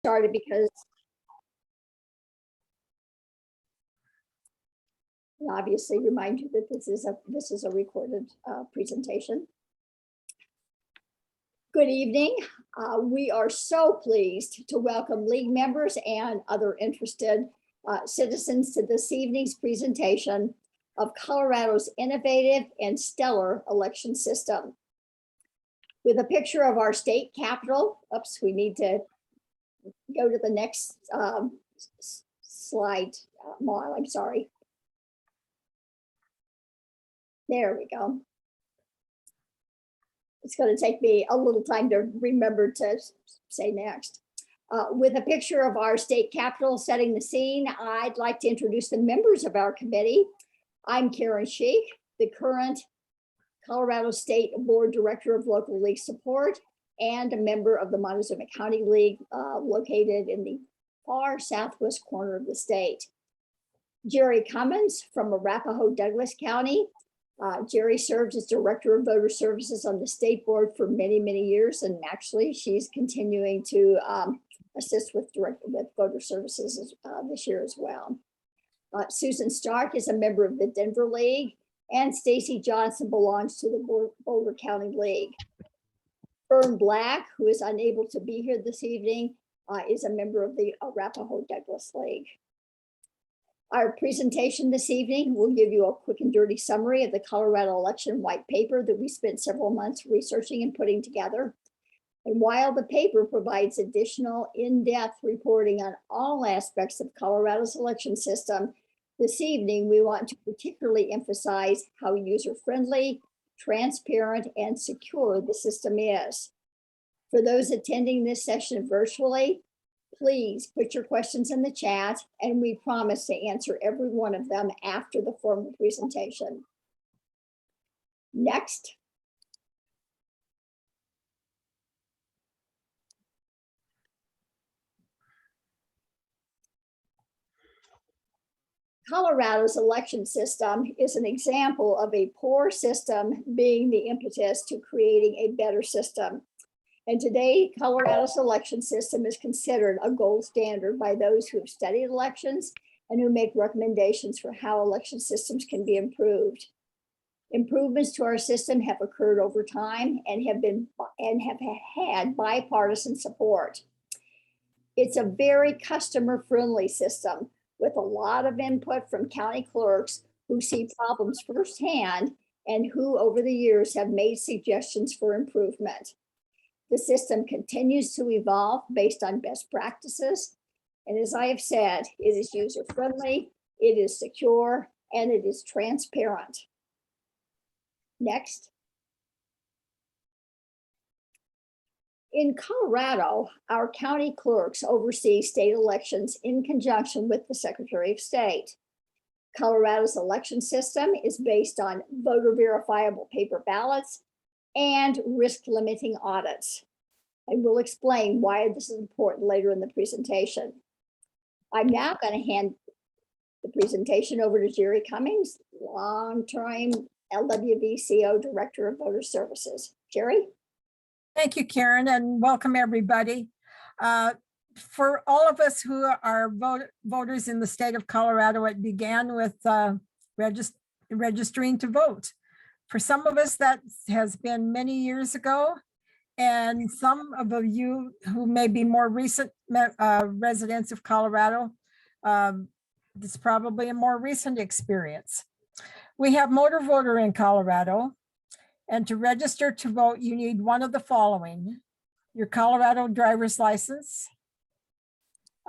Started because obviously remind you that this is a recorded presentation. Good evening. We are so pleased to welcome league members and other interested citizens to this evening's presentation of Colorado's innovative and stellar election system. With a picture of our state capitol, oops, we need to go to the next slide, Maud, I'm sorry. There we go. It's going to take me a little time to remember to say next. With a picture of our state capitol setting the scene, I'd like to introduce the members of our committee. I'm Karen Sheik, the current Colorado State Board Director of Local League Support and a member of the Montezuma County League located in the far southwest corner of the state. Jerry Cummins from Arapahoe Douglas County. Jerry serves as Director of Voter Services on the state board for many, many years, and actually she's continuing to assist with voter services this year as well. Susan Stark is a member of the Denver League, and Stacy Johnson belongs to the Boulder County League. Fern Black, who is unable to be here this evening, is a member of the Arapahoe Douglas League. Our presentation this evening will give you a quick and dirty summary of the Colorado election white paper that we spent several months researching and putting together. And while the paper provides additional in-depth reporting on all aspects of Colorado's election system, this evening we want to particularly emphasize how user-friendly, transparent, and secure the system is. For those attending this session virtually, please put your questions in the chat, and we promise to answer every one of them after the formal presentation. Next. Colorado's election system is an example of a poor system being the impetus to creating a better system. And today, Colorado's election system is considered a gold standard by those who have studied elections and who make recommendations for how election systems can be improved. Improvements to our system have occurred over time and have had bipartisan support. It's a very customer-friendly system with a lot of input from county clerks who see problems firsthand and who over the years have made suggestions for improvement. The system continues to evolve based on best practices. And as I have said, it is user-friendly, it is secure, and it is transparent. Next. In Colorado, our county clerks oversee state elections in conjunction with the Secretary of State. Colorado's election system is based on voter verifiable paper ballots and risk limiting audits. And we'll explain why this is important later in the presentation. I'm now going to hand the presentation over to Jerry Cummins, longtime LWVCO Director of Voter Services. Jerry? Thank you, Karen, and welcome everybody. For all of us who are voters in the state of Colorado, it began with registering to vote. For some of us, that has been many years ago, and some of you who may be more recent residents of Colorado, it's probably a more recent experience. We have motor voter in Colorado. And to register to vote, you need one of the following: your Colorado driver's license,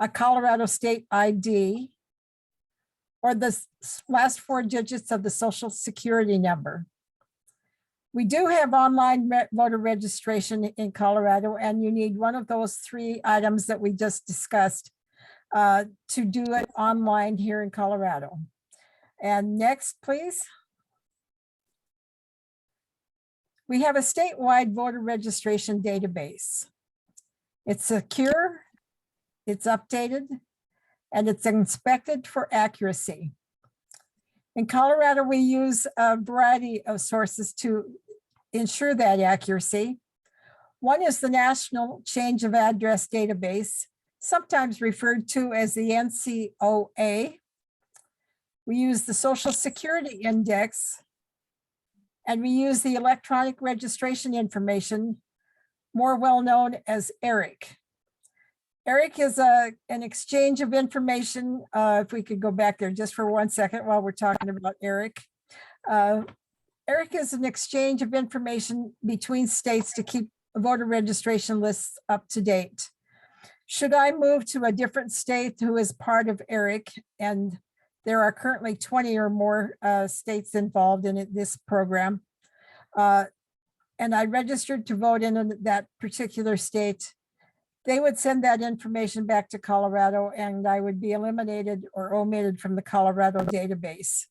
a Colorado state ID, or the last 4 digits of the social security number. We do have online voter registration in Colorado, and you need one of those 3 items that we just discussed to do it online here in Colorado. And next, please. We have a statewide voter registration database. It's secure, it's updated, and it's inspected for accuracy. In Colorado, we use a variety of sources to ensure that accuracy. One is the National Change of Address Database, sometimes referred to as the NCOA. We use the Social Security Index, and we use the electronic registration information, more well known as ERIC. ERIC is an exchange of information. If we could go back there just for 1 second while we're talking about ERIC. ERIC is an exchange of information between states to keep voter registration lists up to date. Should I move to a different state who is part of ERIC, and there are currently 20 or more states involved in this program, and I registered to vote in that particular state, they would send that information back to Colorado and I would be eliminated or omitted from the Colorado database.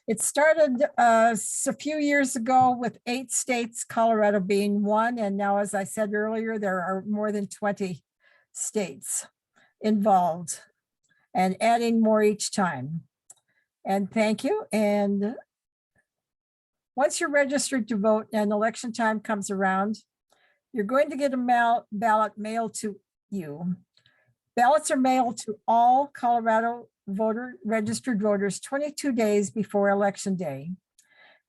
It started a few years ago with 8 states, Colorado being one. And now, as I said earlier, there are more than 20 states involved and adding more each time. And thank you. And once you're registered to vote and election time comes around, you're going to get a ballot mailed to you. Ballots are mailed to all Colorado registered voters 22 days before election day.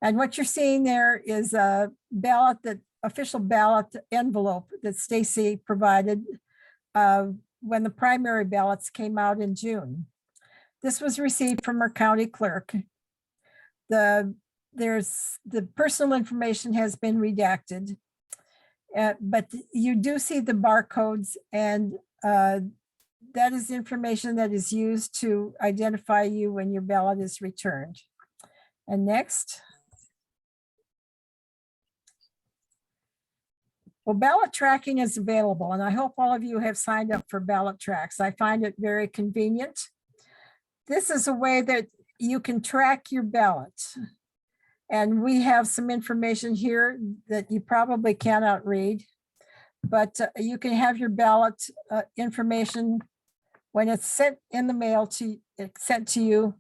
And what you're seeing there is a ballot, official ballot envelope that Stacy provided when the primary ballots came out in June. This was received from our county clerk. The personal information has been redacted, but you do see the barcodes, and that is information that is used to identify you when your ballot is returned. And next. Well, ballot tracking is available, and I hope all of you have signed up for Ballot Tracks. I find it very convenient. This is a way that you can track your ballot. And we have some information here that you probably cannot read, but you can have your ballot information when it's sent in the mail sent to you.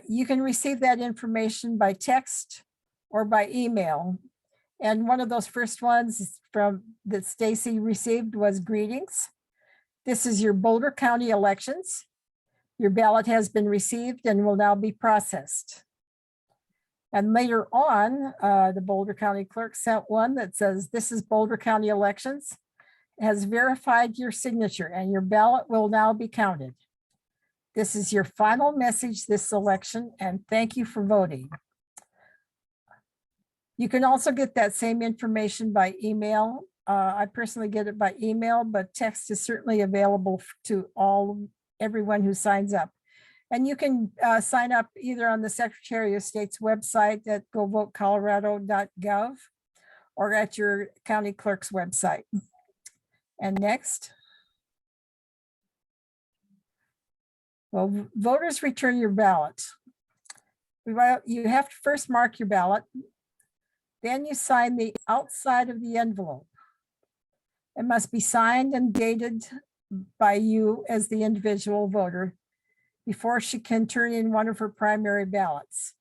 You can receive that information by text or by email. And one of those first ones that Stacy received was greetings. This is your Boulder County elections. Your ballot has been received and will now be processed. And later on, the Boulder County clerk sent one that says, this is Boulder County elections, has verified your signature and your ballot will now be counted. This is your final message this election, and thank you for voting. You can also get that same information by email. I personally get it by email, but text is certainly available to everyone who signs up. And you can sign up either on the Secretary of State's website at govotecolorado.gov or at your county clerk's website. And next. Well, voters return your ballot. You have to first mark your ballot. Then you sign the outside of the envelope. It must be signed and dated by you as the individual voter before she can turn in one of her primary ballots.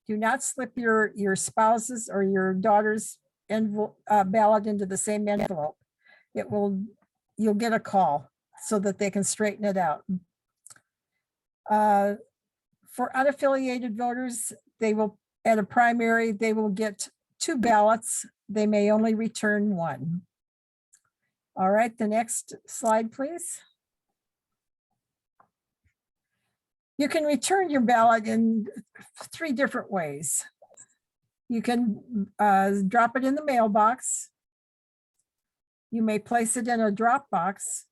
Do not slip your spouse's or your daughter's ballot into the same envelope. You'll get a call so that they can straighten it out. For unaffiliated voters, at a primary, they will get 2 ballots. They may only return 1. All right, the next slide, please. You can return your ballot in 3 different ways. You can drop it in the mailbox. You may place it in a Dropbox,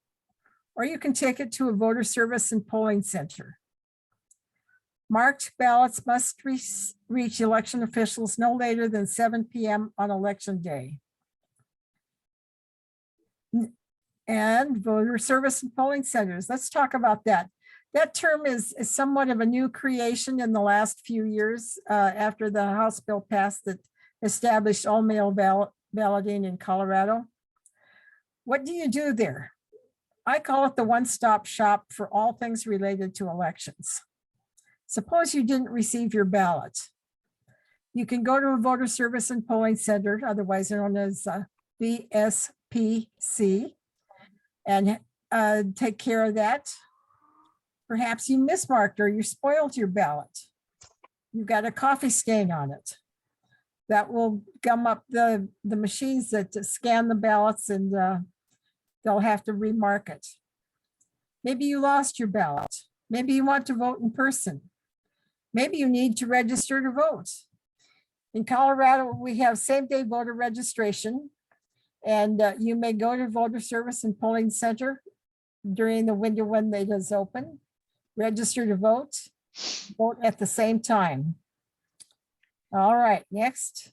or you can take it to a voter service and polling center. Marked ballots must reach election officials no later than 7 p.m. on election day. And voter service and polling centers. Let's talk about that. That term is somewhat of a new creation in the last few years after the House bill passed that established all mail balloting in Colorado. What do you do there? I call it the one-stop shop for all things related to elections. Suppose you didn't receive your ballot. You can go to a voter service and polling center, otherwise known as VSPC, and take care of that. Perhaps you mismarked or you spoiled your ballot. You've got a coffee stain on it. That will gum up the machines that scan the ballots, and they'll have to remark it. Maybe you lost your ballot. Maybe you want to vote in person. Maybe you need to register to vote. In Colorado, we have same-day voter registration, and you may go to voter service and polling center during the window when it is open, register to vote at the same time. All right, next.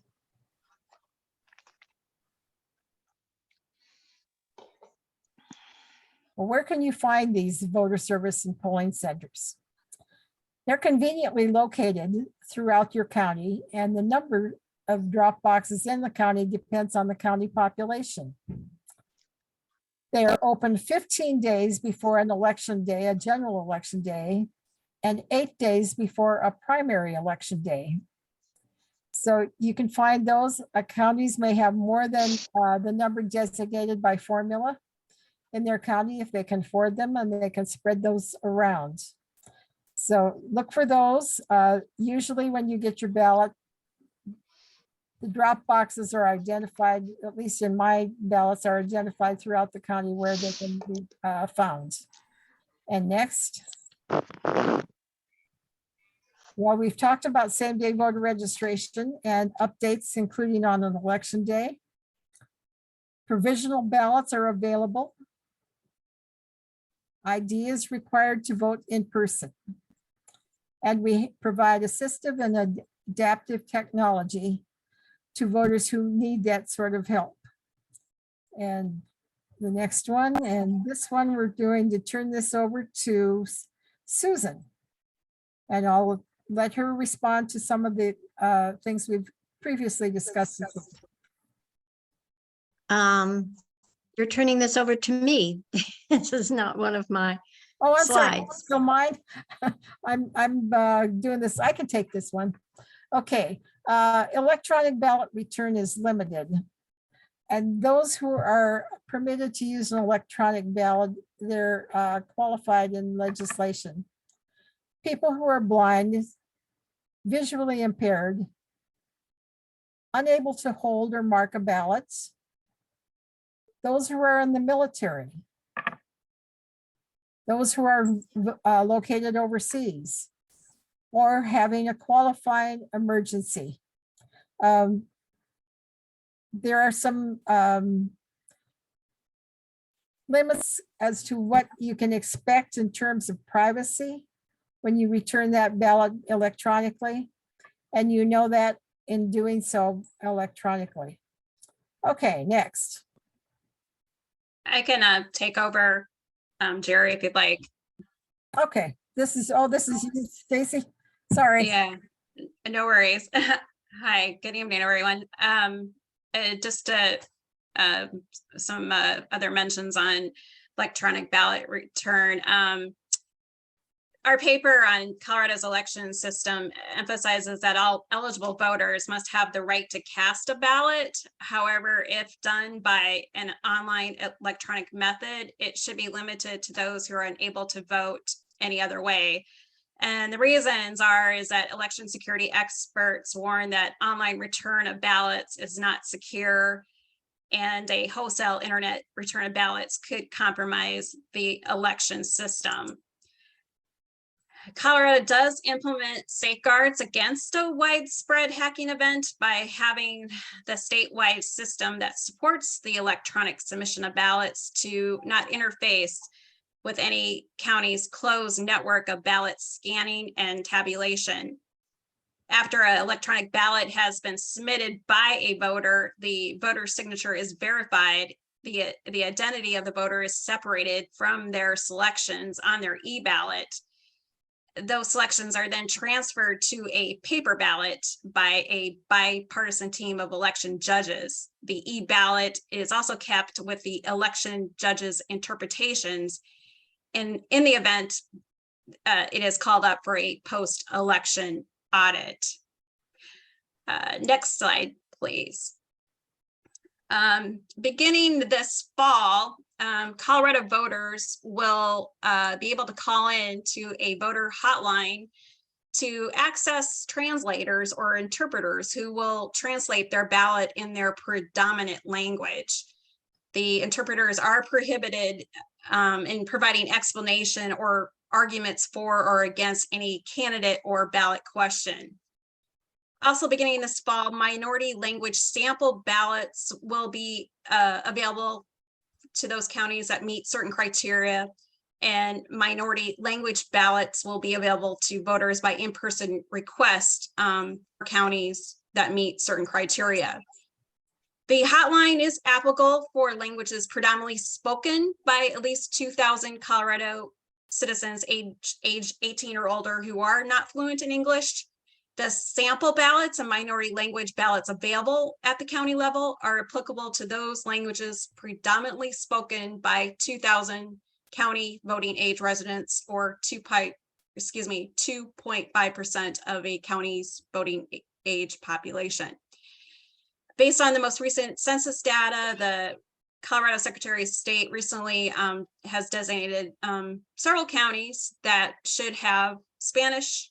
Well, where can you find these voter service and polling centers? They're conveniently located throughout your county, and the number of drop boxes in the county depends on the county population. They are open 15 days before an election day, a general election day, and 8 days before a primary election day. So you can find those. Counties may have more than the number designated by formula in their county if they can afford them, and they can spread those around. So look for those. Usually when you get your ballot, the drop boxes are identified, at least in my ballots, are identified throughout the county where they can be found. And next. Well, we've talked about same-day voter registration and updates, including on an election day. Provisional ballots are available. ID is required to vote in person. And we provide assistive and adaptive technology to voters who need that sort of help. And the next one, and this one, we're going to turn this over to Susan. And I'll let her respond to some of the things we've previously discussed. You're turning this over to me. This is not one of my I'm sorry. slides. Don't mind. I'm doing this. I can take this one. Okay. Electronic ballot return is limited. And those who are permitted to use an electronic ballot, they're qualified in legislation. People who are blind, visually impaired, unable to hold or mark a ballot, those who are in the military, those who are located overseas, or having a qualifying emergency. There are some limits as to what you can expect in terms of privacy when you return that ballot electronically, and you know that in doing so electronically. Okay, next. I can take over, Jerry, if you'd like. Okay, this is you, Stacy. Sorry. Yeah, no worries. Hi, good evening, everyone. Just some other mentions on electronic ballot return. Our paper on Colorado's election system emphasizes that all eligible voters must have the right to cast a ballot. However, if done by an online electronic method, it should be limited to those who are unable to vote any other way. And the reasons is that election security experts warn that online return of ballots is not secure, and a wholesale internet return of ballots could compromise the election system. Colorado does implement safeguards against a widespread hacking event by having the statewide system that supports the electronic submission of ballots to not interface with any county's closed network of ballot scanning and tabulation. After an electronic ballot has been submitted by a voter, the voter's signature is verified. The identity of the voter is separated from their selections on their e-ballot. Those selections are then transferred to a paper ballot by a bipartisan team of election judges. The e-ballot is also kept with the election judges' interpretations. And in the event, it is called up for a post-election audit. Next slide, please. Beginning this fall, Colorado voters will be able to call in to a voter hotline to access translators or interpreters who will translate their ballot in their predominant language. The interpreters are prohibited in providing explanation or arguments for or against any candidate or ballot question. Also beginning this fall, minority language sample ballots will be available to those counties that meet certain criteria, and minority language ballots will be available to voters by in-person request for counties that meet certain criteria. The hotline is applicable for languages predominantly spoken by at least 2,000 Colorado citizens age 18 or older who are not fluent in English. The sample ballots and minority language ballots available at the county level are applicable to those languages predominantly spoken by 2,000 county voting age residents, or 2.5% of a county's voting age population. Based on the most recent census data, the Colorado Secretary of State recently has designated several counties that should have Spanish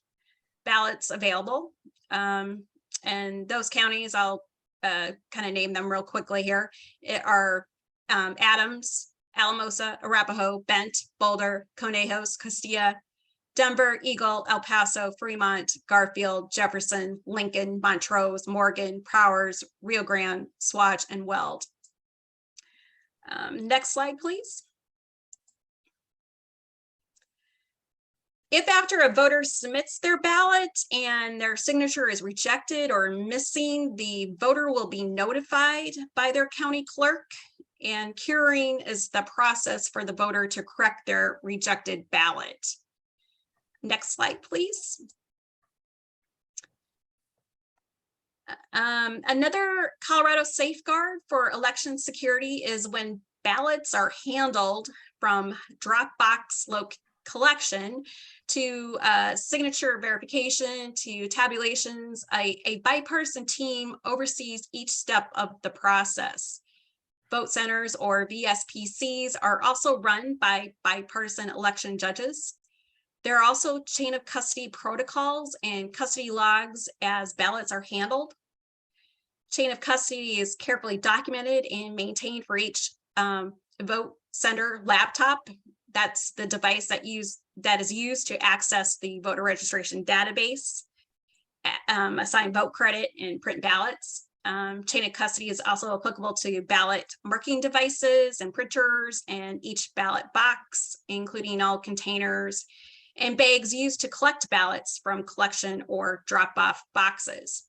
ballots available. And those counties, I'll kind of name them real quickly here. It are Adams, Alamosa, Arapahoe, Bent, Boulder, Conejos, Castilla, Denver, Eagle, El Paso, Fremont, Garfield, Jefferson, Lincoln, Montrose, Morgan, Prowers, Rio Grande, Swatch, and Weld. Next slide, please. If after a voter submits their ballot and their signature is rejected or missing, the voter will be notified by their county clerk, and curing is the process for the voter to correct their rejected ballot. Next slide, please. Another Colorado safeguard for election security is when ballots are handled from Dropbox collection to signature verification to tabulations, a bipartisan team oversees each step of the process. Vote centers, or VSPCs, are also run by bipartisan election judges. There are also chain of custody protocols and custody logs as ballots are handled. Chain of custody is carefully documented and maintained for each vote center laptop. That's the device that is used to access the voter registration database, assign vote credit, and print ballots. Chain of custody is also applicable to ballot marking devices and printers and each ballot box, including all containers and bags used to collect ballots from collection or drop-off boxes.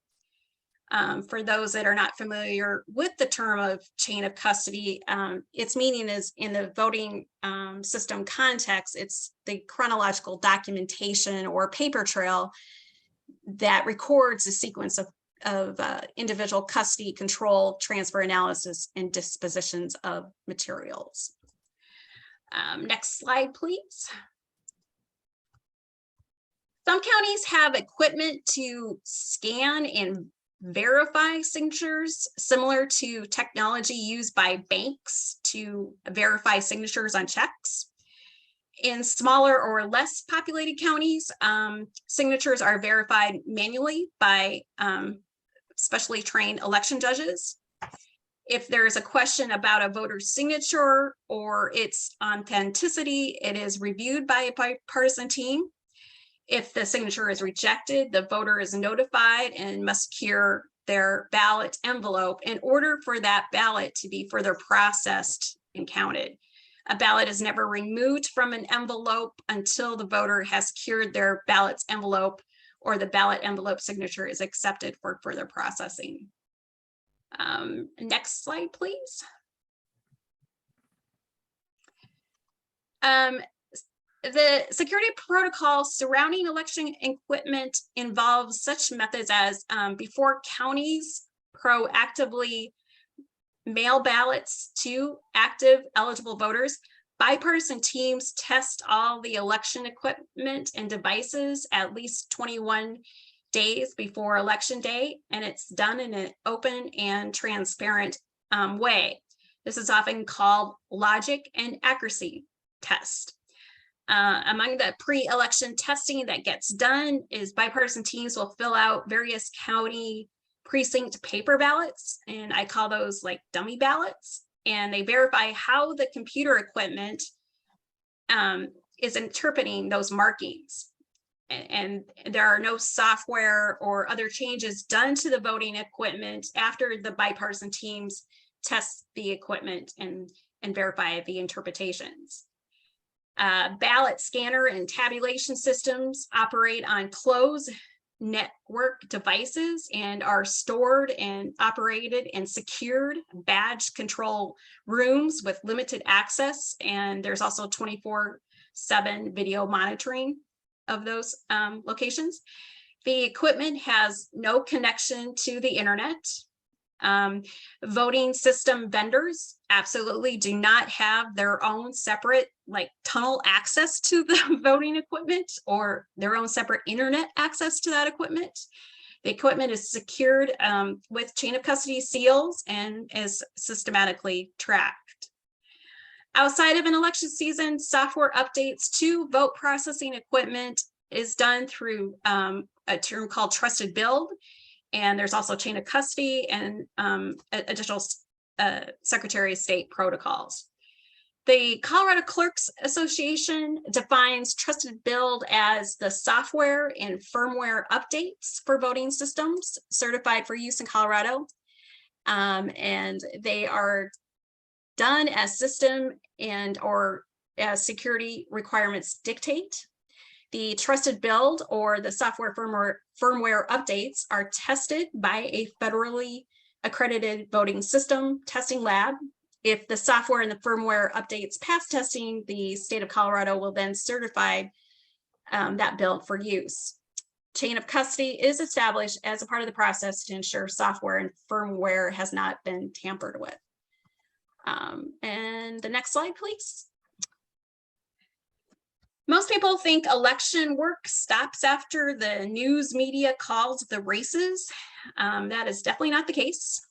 For those that are not familiar with the term of chain of custody, its meaning is, in the voting system context, it's the chronological documentation or paper trail that records the sequence of individual custody, control, transfer, analysis, and dispositions of materials. Next slide, please. Some counties have equipment to scan and verify signatures, similar to technology used by banks to verify signatures on checks. In smaller or less populated counties, signatures are verified manually by specially trained election judges. If there is a question about a voter's signature or its authenticity, it is reviewed by a bipartisan team. If the signature is rejected, the voter is notified and must cure their ballot envelope in order for that ballot to be further processed and counted. A ballot is never removed from an envelope until the voter has cured their ballot's envelope or the ballot envelope signature is accepted for further processing. Next slide, please. The security protocol surrounding election equipment involves such methods as before counties proactively mail ballots to active eligible voters, bipartisan teams test all the election equipment and devices at least 21 days before election day, and it's done in an open and transparent way. This is often called logic and accuracy test. Among the pre-election testing that gets done is bipartisan teams will fill out various county precinct paper ballots, and I call those like dummy ballots, and they verify how the computer equipment is interpreting those markings. And there are no software or other changes done to the voting equipment after the bipartisan teams test the equipment and verify the interpretations. Ballot scanner and tabulation systems operate on closed network devices and are stored and operated in secured badge control rooms with limited access. And there's also 24/7 video monitoring of those locations. The equipment has no connection to the internet. Voting system vendors absolutely do not have their own separate like tunnel access to the voting equipment or their own separate internet access to that equipment. The equipment is secured with chain of custody seals and is systematically tracked. Outside of an election season, software updates to vote processing equipment is done through a term called trusted build. And there's also chain of custody and additional Secretary of State protocols. The Colorado Clerks Association defines trusted build as the software and firmware updates for voting systems certified for use in Colorado. And they are done as system and or as security requirements dictate. The trusted build or the software firmware updates are tested by a federally accredited voting system testing lab. If the software and the firmware updates pass testing, the state of Colorado will then certify that build for use. Chain of custody is established as a part of the process to ensure software and firmware has not been tampered with. And the next slide, please. Most people think election work stops after the news media calls the races. That is definitely not the case.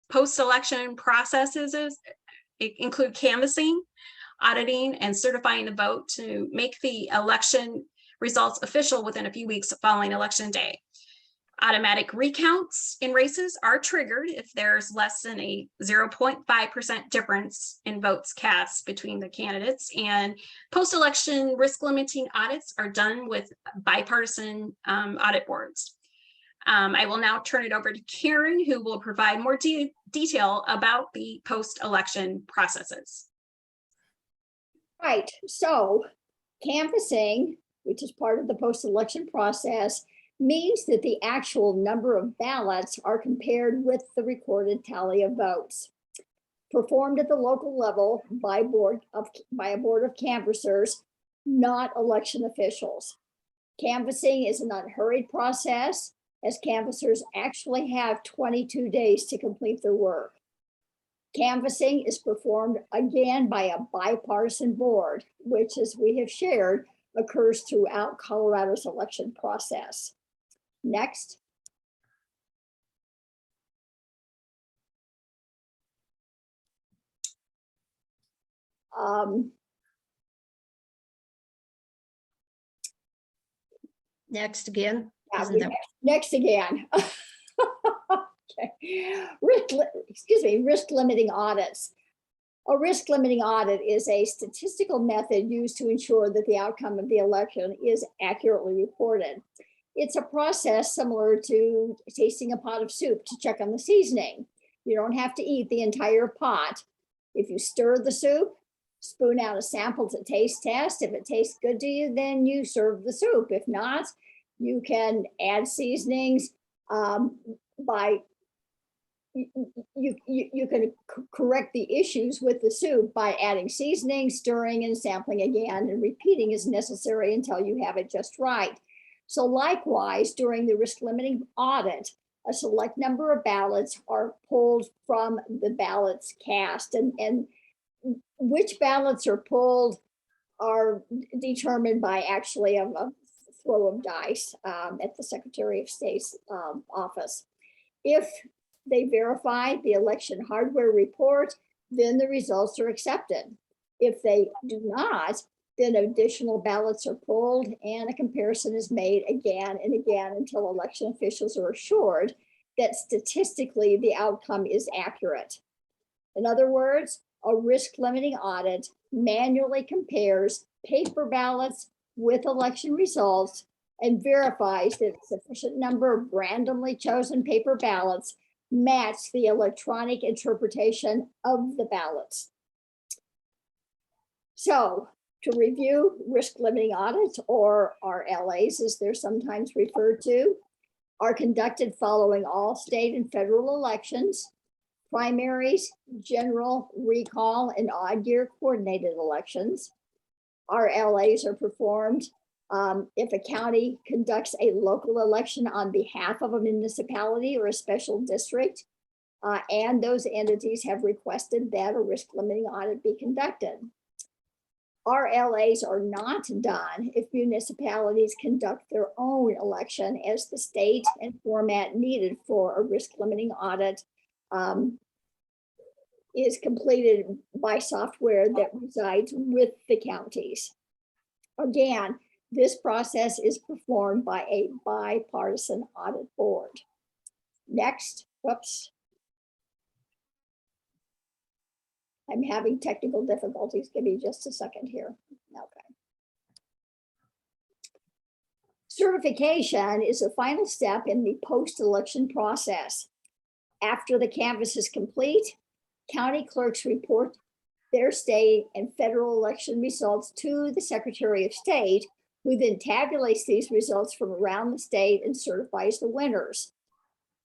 Post-election processes include canvassing, auditing, and certifying the vote to make the election results official within a few weeks following election day. Automatic recounts in races are triggered if there's less than a 0.5% difference in votes cast between the candidates, and post-election risk limiting audits are done with bipartisan audit boards. I will now turn it over to Karen, who will provide more detail about the post-election processes. Right, so canvassing, which is part of the post-election process, means that the actual number of ballots are compared with the recorded tally of votes. Performed at the local level by a board of canvassers, not election officials. Canvassing is an unhurried process, as canvassers actually have 22 days to complete their work. Canvassing is performed again by a bipartisan board, which, as we have shared, occurs throughout Colorado's election process. Next. Next again. Yeah, Isn't that- next again. Okay. Risk limiting audits. A risk limiting audit is a statistical method used to ensure that the outcome of the election is accurately reported. It's a process similar to tasting a pot of soup to check on the seasoning. You don't have to eat the entire pot. If you stir the soup, spoon out a sample to taste test. If it tastes good to you, then you serve the soup. If not, you can add seasonings you can correct the issues with the soup by adding seasoning, stirring and sampling again, and repeating as necessary until you have it just right. So likewise, during the risk limiting audit, a select number of ballots are pulled from the ballots cast, and which ballots are pulled are determined by actually a throw of dice at the Secretary of State's office. If they verify the election hardware report, then the results are accepted. If they do not, then additional ballots are pulled and a comparison is made again and again until election officials are assured that statistically the outcome is accurate. In other words, a risk limiting audit manually compares paper ballots with election results and verifies that a sufficient number of randomly chosen paper ballots match the electronic interpretation of the ballots. So, to review, risk limiting audits, or RLAs as they're sometimes referred to, are conducted following all state and federal elections, primaries, general, recall, and odd year coordinated elections. RLAs are performed if a county conducts a local election on behalf of a municipality or a special district, and those entities have requested that a risk limiting audit be conducted. RLAs are not done if municipalities conduct their own election as the state and format needed for a risk limiting audit is completed by software that resides with the counties. Again, this process is performed by a bipartisan audit board. Next, whoops. I'm having technical difficulties. Give me just a second here. Okay. Certification is the final step in the post-election process. After the canvass is complete, county clerks report their state and federal election results to the Secretary of State, who then tabulates these results from around the state and certifies the winners.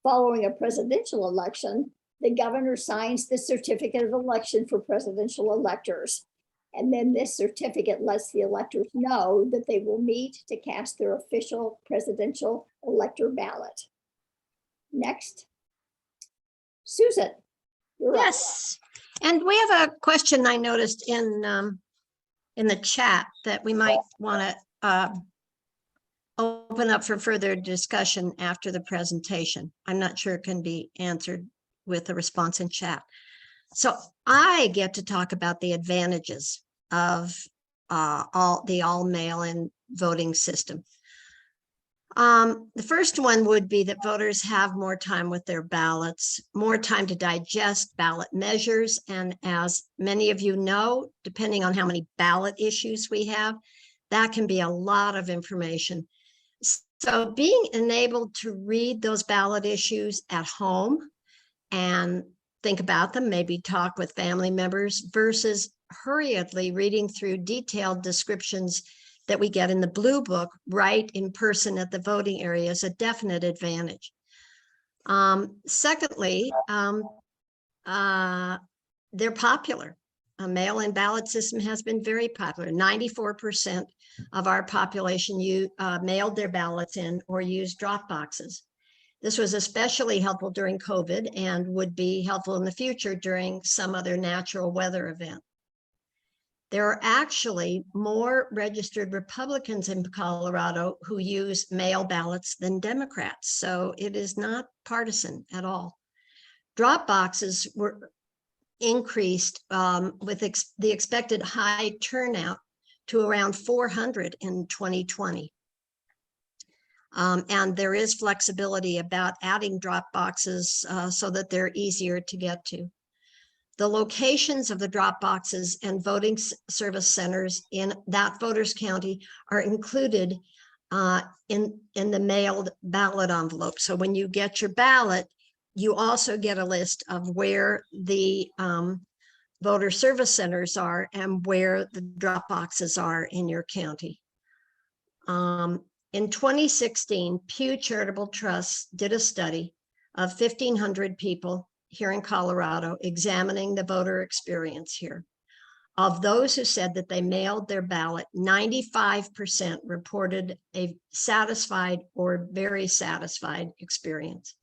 Following a presidential election, the governor signs the certificate of election for presidential electors. And then this certificate lets the electors know that they will meet to cast their official presidential elector ballot. Next. Susan. Yes, and we have a question I noticed in the chat that we might want to open up for further discussion after the presentation. I'm not sure it can be answered with a response in chat. So I get to talk about the advantages of all mail-in voting system. The first one would be that voters have more time with their ballots, more time to digest ballot measures. And as many of you know, depending on how many ballot issues we have, that can be a lot of information. So being enabled to read those ballot issues at home and think about them, maybe talk with family members versus hurriedly reading through detailed descriptions that we get in the blue book right in person at the voting area is a definite advantage. Secondly, they're popular. A mail-in ballot system has been very popular. 94% of our population mailed their ballots in or used drop boxes. This was especially helpful during COVID and would be helpful in the future during some other natural weather event. There are actually more registered Republicans in Colorado who use mail ballots than Democrats, so it is not partisan at all. Drop boxes were increased with the expected high turnout to around 400 in 2020. And there is flexibility about adding drop boxes so that they're easier to get to. The locations of the drop boxes and voting service centers in that voters county are included in the mailed ballot envelope. So when you get your ballot, you also get a list of where the voter service centers are and where the drop boxes are in your county. In 2016, Pew Charitable Trust did a study of 1,500 people here in Colorado examining the voter experience here. Of those who said that they mailed their ballot, 95% reported a satisfied or very satisfied experience.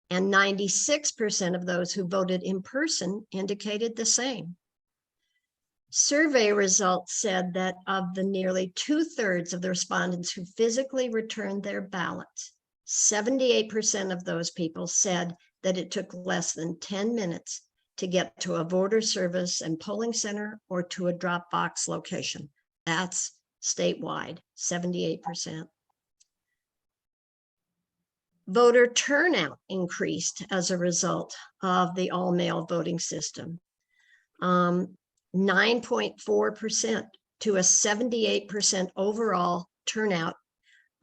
And 96% of those who voted in person indicated the same. Survey results said that of the nearly 2/3 of the respondents who physically returned their ballots, 78% of those people said that it took less than 10 minutes to get to a voter service and polling center or to a Dropbox location. That's statewide, 78%. Voter turnout increased as a result of the all-mail voting system. 9.4% to a 78% overall turnout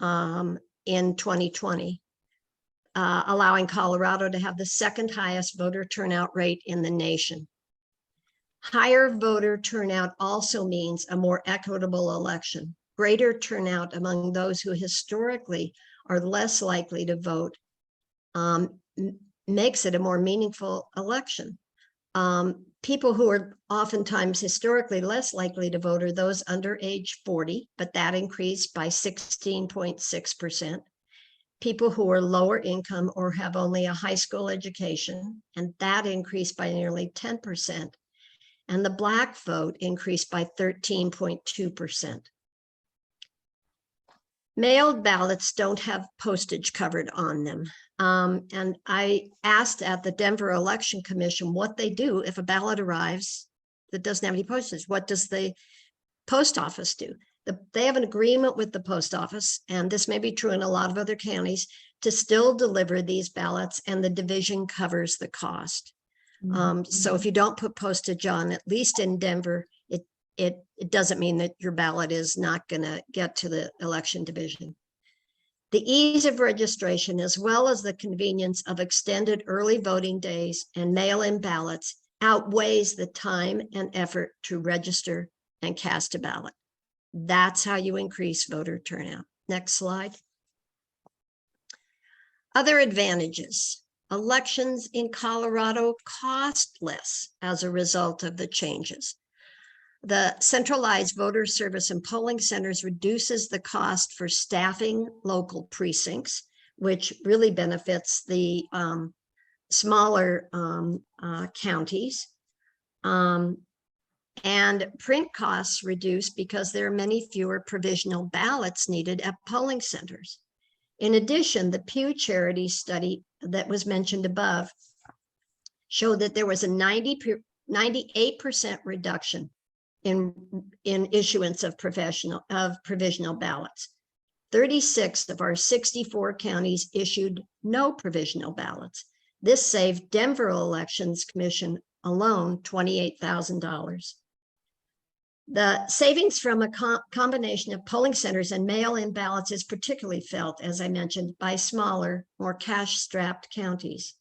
in 2020, allowing Colorado to have the second highest voter turnout rate in the nation. Higher voter turnout also means a more equitable election. Greater turnout among those who historically are less likely to vote makes it a more meaningful election. People who are oftentimes historically less likely to vote are those under age 40, but that increased by 16.6%. People who are lower income or have only a high school education, and that increased by nearly 10%. And the Black vote increased by 13.2%. Mailed ballots don't have postage covered on them. And I asked at the Denver Election Commission what they do if a ballot arrives that doesn't have any postage. What does the post office do? They have an agreement with the post office, and this may be true in a lot of other counties, to still deliver these ballots, and the division covers the cost. So if you don't put postage on, at least in Denver, it doesn't mean that your ballot is not going to get to the election division. The ease of registration, as well as the convenience of extended early voting days and mail-in ballots, outweighs the time and effort to register and cast a ballot. That's how you increase voter turnout. Next slide. Other advantages. Elections in Colorado cost less as a result of the changes. The centralized voter service and polling centers reduces the cost for staffing local precincts, which really benefits the smaller counties. And print costs reduce because there are many fewer provisional ballots needed at polling centers. In addition, the Pew Charity study that was mentioned above showed that there was a 98% reduction in issuance of provisional ballots. 36 of our 64 counties issued no provisional ballots. This saved Denver Elections Commission alone $28,000. The savings from a combination of polling centers and mail-in ballots is particularly felt, as I mentioned, by smaller, more cash-strapped counties.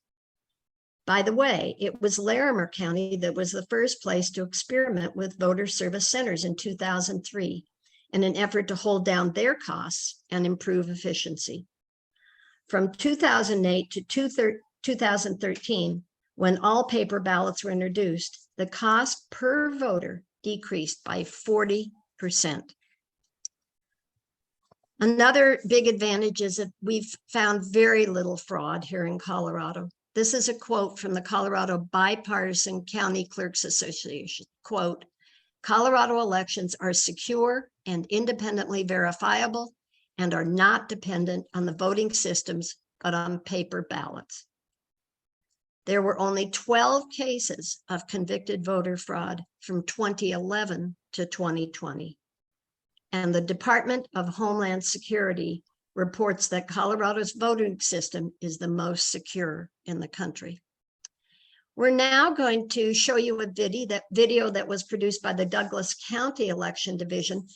By the way, it was Larimer County that was the first place to experiment with voter service centers in 2003 in an effort to hold down their costs and improve efficiency. From 2008 to 2013, when all paper ballots were introduced, the cost per voter decreased by 40%. Another big advantage is that we've found very little fraud here in Colorado. This is a quote from the Colorado Bipartisan County Clerks Association. Quote, "Colorado elections are secure and independently verifiable and are not dependent on the voting systems, but on paper ballots." There were only 12 cases of convicted voter fraud from 2011 to 2020. And the Department of Homeland Security reports that Colorado's voting system is the most secure in the country. We're now going to show you a video that was produced by the Douglas County Election Division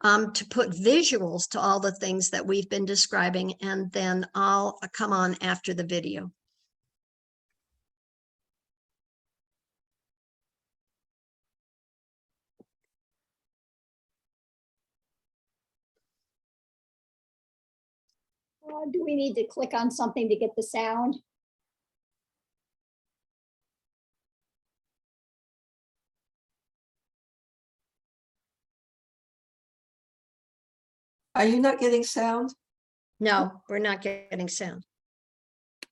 to put visuals to all the things that we've been describing, and then I'll come on after the video. Do we need to click on something to get the sound? Are you not getting sound? No, we're not getting sound.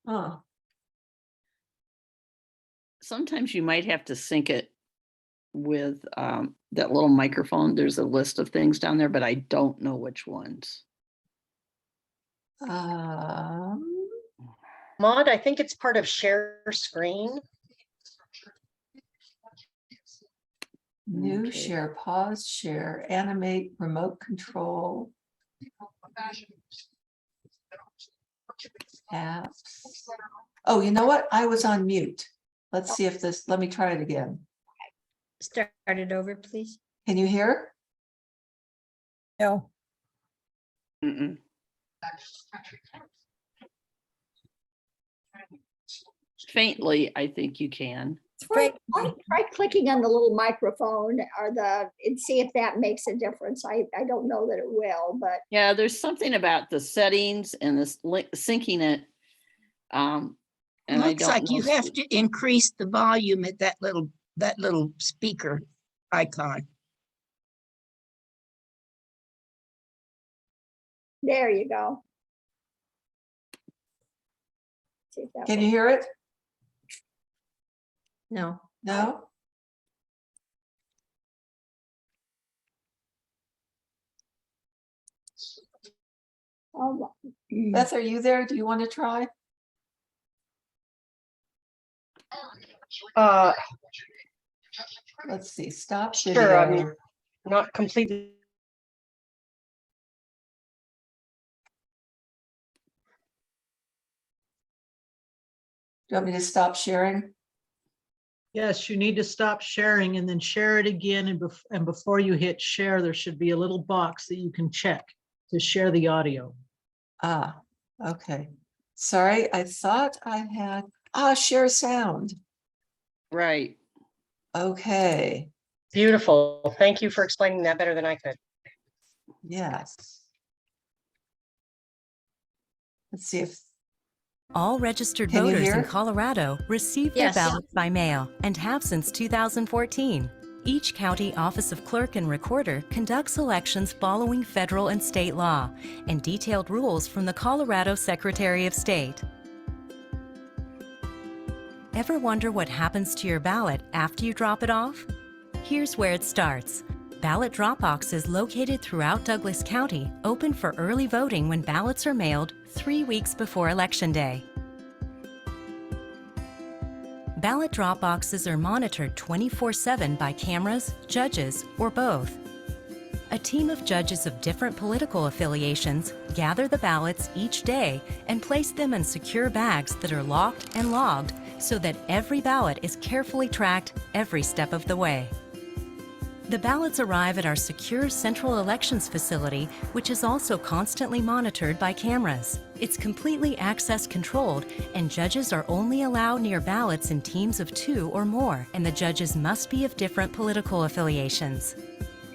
Oh, Sometimes you might have to sync it with that little microphone. There's a list of things down there, but I don't know which ones. Maud, I think it's part of share screen. New Okay. share, pause, share, animate, remote control. Apps. Oh, you know what? I was on mute. Let's see if this, let me try it again. Start it over, please. Can you hear? No, Mm-mm. Faintly, I think you can. it's Try, fake. try clicking on the little microphone or and see if that makes a difference. I don't know that it will, but Yeah, there's something about the settings and this syncing it. And I Looks don't like you know. have to increase the volume at that little speaker icon. there you go. See if that Can you works. hear it? No. No? Oh, Beth, are you there? Do you want to try? Let's see, stop Sure, video. Not completely. Do you want me to stop sharing? Yes, you need to stop sharing and then share it again. And before you hit share, there should be a little box that you can check to share the audio. Ah, okay. Sorry, I thought I had, share sound. Right. Okay, Beautiful. Thank you for explaining that better than I could. yes. Let's see if, All registered Can you voters in hear? Colorado receive their Yes. ballots by mail and have since 2014. Each county office of clerk and recorder conducts elections following federal and state law and detailed rules from the Colorado Secretary of State. Ever wonder what happens to your ballot after you drop it off? Here's where it starts. Ballot Dropbox is located throughout Douglas County, open for early voting when ballots are mailed 3 weeks before Election Day. Ballot drop boxes are monitored 24/7 by cameras, judges, or both. A team of judges of different political affiliations gather the ballots each day and place them in secure bags that are locked and logged so that every ballot is carefully tracked every step of the way. The ballots arrive at our secure central elections facility, which is also constantly monitored by cameras. It's completely access controlled, and judges are only allowed near ballots in teams of 2 or more, and the judges must be of different political affiliations.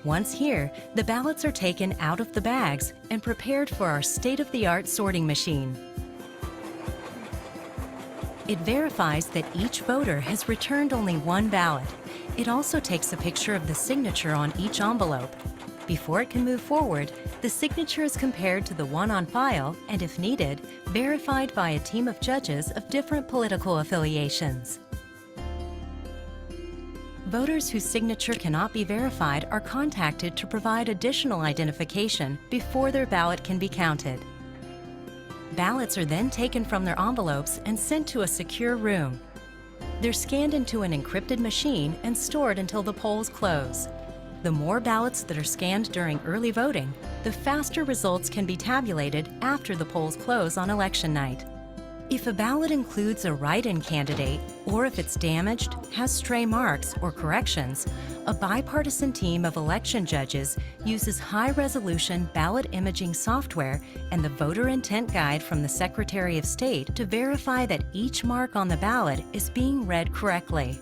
Once here, the ballots are taken out of the bags and prepared for our state-of-the-art sorting machine. It verifies that each voter has returned only one ballot. It also takes a picture of the signature on each envelope. Before it can move forward, the signature is compared to the one on file and, if needed, verified by a team of judges of different political affiliations. Voters whose signature cannot be verified are contacted to provide additional identification before their ballot can be counted. Ballots are then taken from their envelopes and sent to a secure room. They're scanned into an encrypted machine and stored until the polls close. The more ballots that are scanned during early voting, the faster results can be tabulated after the polls close on election night. If a ballot includes a write-in candidate, or if it's damaged, has stray marks, or corrections, a bipartisan team of election judges uses high-resolution ballot imaging software and the voter intent guide from the Secretary of State to verify that each mark on the ballot is being read correctly.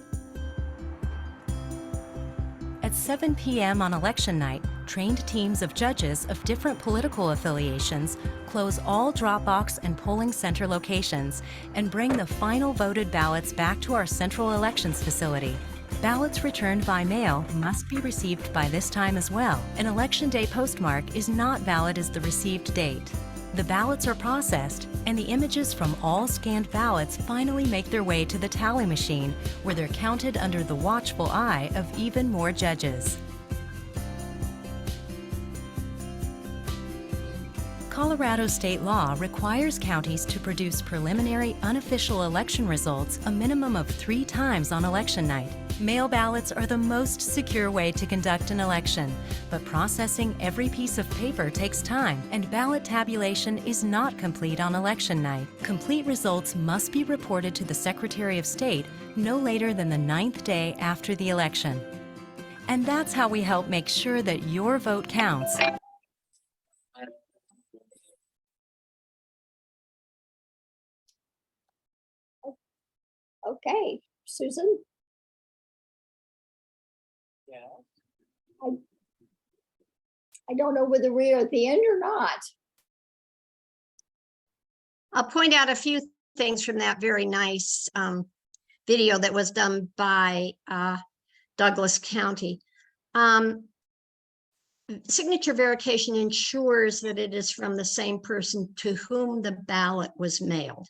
At 7 p.m. on election night, trained teams of judges of different political affiliations close all Dropbox and polling center locations and bring the final voted ballots back to our central elections facility. Ballots returned by mail must be received by this time as well. An election day postmark is not valid as the received date. The ballots are processed, and the images from all scanned ballots finally make their way to the tally machine, where they're counted under the watchful eye of even more judges. Colorado state law requires counties to produce preliminary unofficial election results a minimum of 3 times on election night. Mail ballots are the most secure way to conduct an election, but processing every piece of paper takes time, and ballot tabulation is not complete on election night. Complete results must be reported to the Secretary of State no later than the 9th day after the election. And that's how we help make sure that your vote counts. Okay, Susan? I don't know whether we're at the end or not. I'll point out a few things from that very nice video that was done by Douglas County. Signature verification ensures that it is from the same person to whom the ballot was mailed.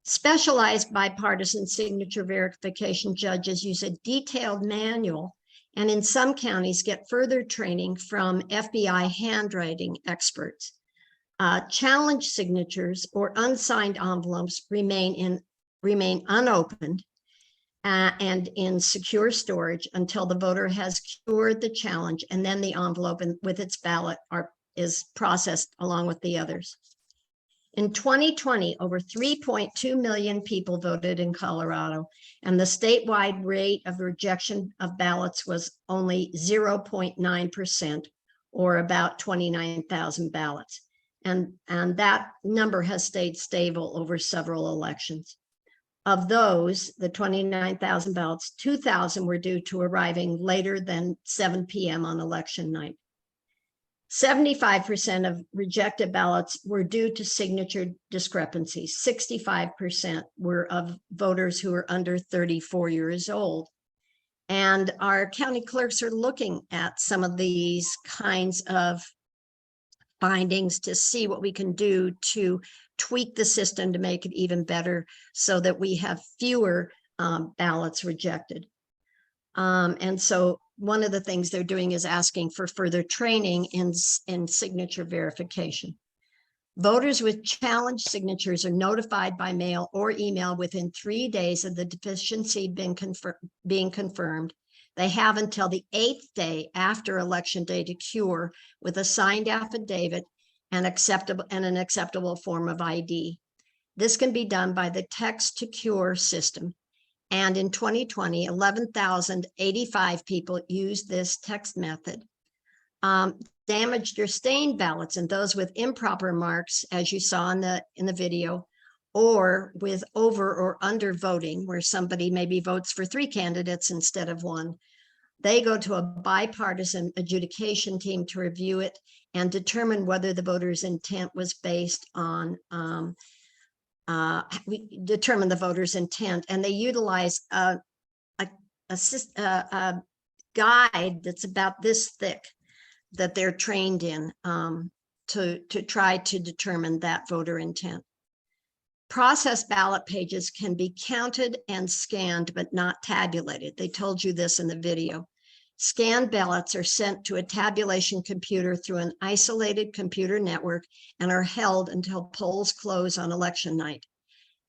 Specialized bipartisan signature verification judges use a detailed manual, and in some counties get further training from FBI handwriting experts. Challenge signatures or unsigned envelopes remain unopened and in secure storage until the voter has cured the challenge, and then the envelope with its ballot is processed along with the others. In 2020, over 3.2 million people voted in Colorado, and the statewide rate of rejection of ballots was only 0.9%, or about 29,000 ballots. And that number has stayed stable over several elections. Of those, the 29,000 ballots, 2,000 were due to arriving later than 7 p.m. on election night. 75% of rejected ballots were due to signature discrepancies. 65% were of voters who are under 34 years old. And our county clerks are looking at some of these kinds of findings to see what we can do to tweak the system to make it even better so that we have fewer ballots rejected. And so one of the things they're doing is asking for further training in signature verification. Voters with challenge signatures are notified by mail or email within 3 days of the deficiency being confirmed. They have until the 8th day after election day to cure with a signed affidavit and an acceptable form of ID. This can be done by the text to cure system. And in 2020, 11,085 people used this text method. Damaged or stained ballots and those with improper marks, as you saw in the video, or with over or under voting, where somebody maybe votes for 3 candidates instead of 1. They go to a bipartisan adjudication team to review it and determine whether the voter's intent was based on we determine the voter's intent, and they utilize a guide that's about this thick that they're trained in to try to determine that voter intent. Processed ballot pages can be counted and scanned, but not tabulated. They told you this in the video. Scanned ballots are sent to a tabulation computer through an isolated computer network and are held until polls close on election night.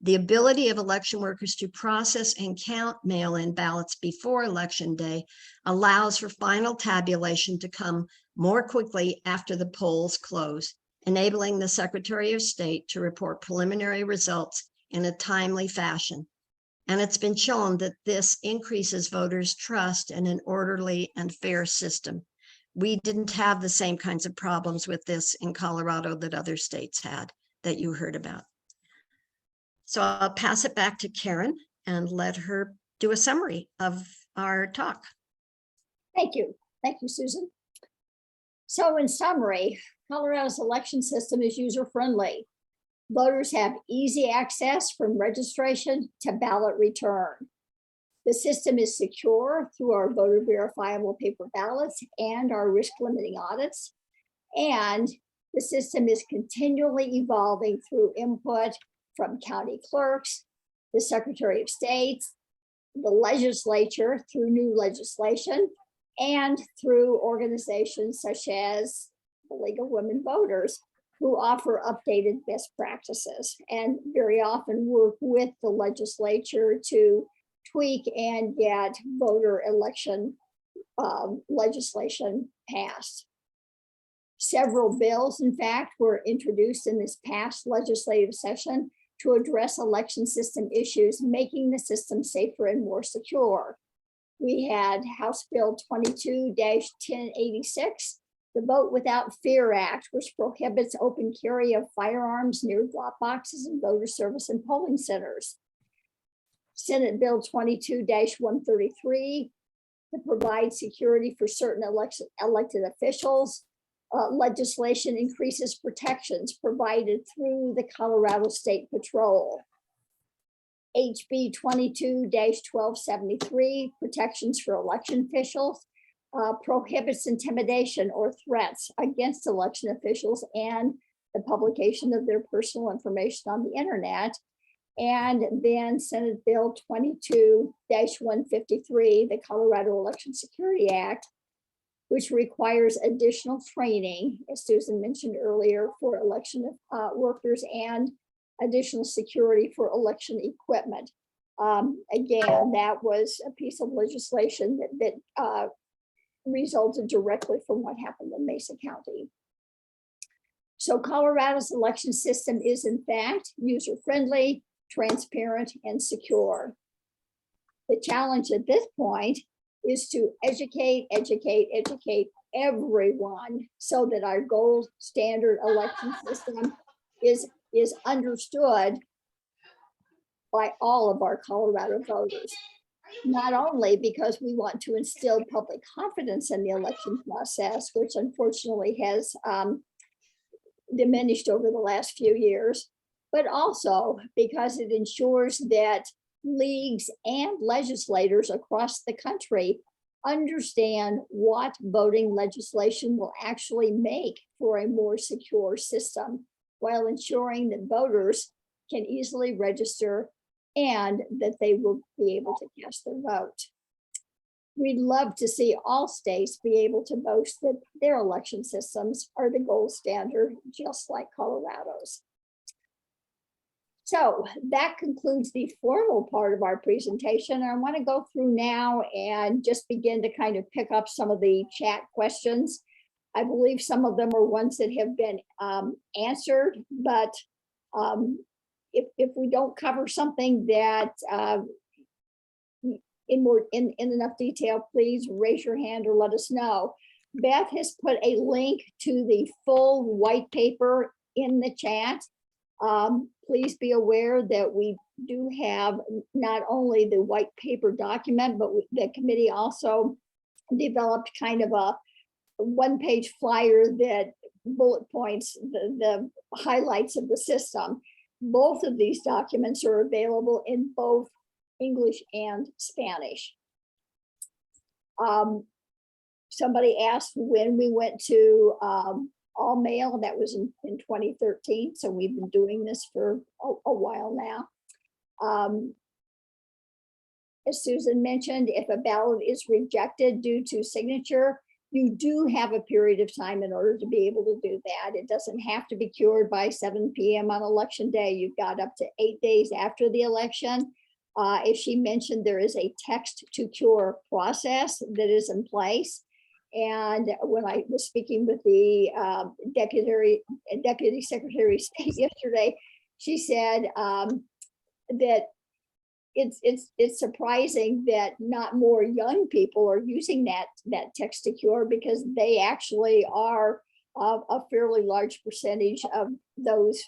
The ability of election workers to process and count mail-in ballots before election day allows for final tabulation to come more quickly after the polls close, enabling the Secretary of State to report preliminary results in a timely fashion. And it's been shown that this increases voters' trust in an orderly and fair system. We didn't have the same kinds of problems with this in Colorado that other states had that you heard about. So I'll pass it back to Karen and let her do a summary of our talk. Thank you. Thank you, Susan. So in summary, Colorado's election system is user-friendly. Voters have easy access from registration to ballot return. The system is secure through our voter verifiable paper ballots and our risk limiting audits. And the system is continually evolving through input from county clerks, the Secretary of State, the legislature through new legislation, and through organizations such as the League of Women Voters, who offer updated best practices and very often work with the legislature to tweak and get voter election legislation passed. Several bills, in fact, were introduced in this past legislative session to address election system issues, making the system safer and more secure. We had House Bill 22-1086, the Vote Without Fear Act, which prohibits open carry of firearms near drop boxes and voter service and polling centers. Senate Bill 22-133 to provide security for certain elected officials. Legislation increases protections provided through the Colorado State Patrol. HB 22-1273, protections for election officials, prohibits intimidation or threats against election officials and the publication of their personal information on the internet. And then Senate Bill 22-153, the Colorado Election Security Act, which requires additional training, as Susan mentioned earlier, for election workers and additional security for election equipment. Again, that was a piece of legislation that resulted directly from what happened in Mesa County. So Colorado's election system is in fact user-friendly, transparent, and secure. The challenge at this point is to educate everyone so that our gold standard election system is understood by all of our Colorado voters. Not only because we want to instill public confidence in the election process, which unfortunately has diminished over the last few years, but also because it ensures that leagues and legislators across the country understand what voting legislation will actually make for a more secure system, while ensuring that voters can easily register and that they will be able to cast their vote. We'd love to see all states be able to boast that their election systems are the gold standard, just like Colorado's. So that concludes the formal part of our presentation. I want to go through now and just begin to kind of pick up some of the chat questions. I believe some of them are ones that have been answered, but if we don't cover something that in enough detail, please raise your hand or let us know. Beth has put a link to the full white paper in the chat. Please be aware that we do have not only the white paper document, but the committee also developed kind of a one-page flyer that bullet points the highlights of the system. Both of these documents are available in both English and Spanish. Somebody asked when we went to all mail. That was in 2013. So we've been doing this for a while now. As Susan mentioned, if a ballot is rejected due to signature, you do have a period of time in order to be able to do that. It doesn't have to be cured by 7 p.m. on election day. You've got up to 8 days after the election. As she mentioned, there is a text to cure process that is in place. And when I was speaking with the Deputy Secretary of State yesterday, she said that it's surprising that not more young people are using that text to cure, because they actually are a fairly large percentage of those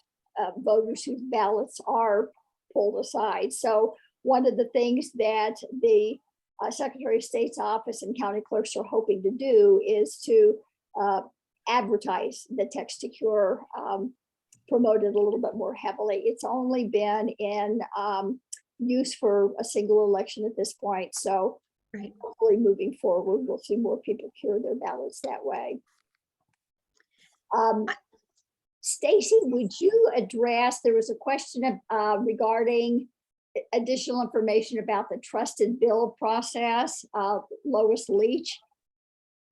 voters whose ballots are pulled aside. So one of the things that the Secretary of State's office and county clerks are hoping to do is to advertise the text to cure, promote it a little bit more heavily. It's only been in use for a single election at this point. So hopefully moving forward, we'll see more people cure their ballots that way. Stacy, would you address, there was a question regarding additional information about the trusted bill process. Lois Leach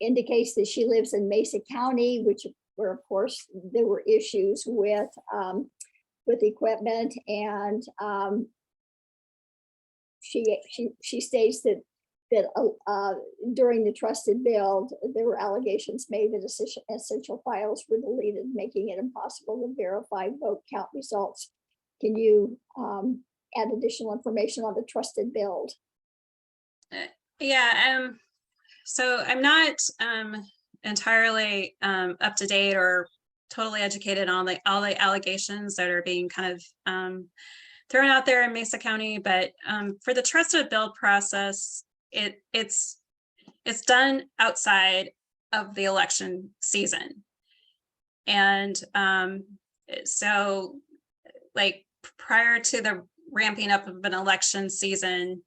indicates that she lives in Mesa County, which where of course there were issues with equipment, and she states that during the trusted build, there were allegations made that essential files were deleted, making it impossible to verify vote count results. Can you add additional information on the trusted build? Yeah, so I'm not entirely up to date or totally educated on all the allegations that are being kind of thrown out there in Mesa County, but for the trusted build process, it's done outside of the election season. And so like prior to the ramping up of an election season,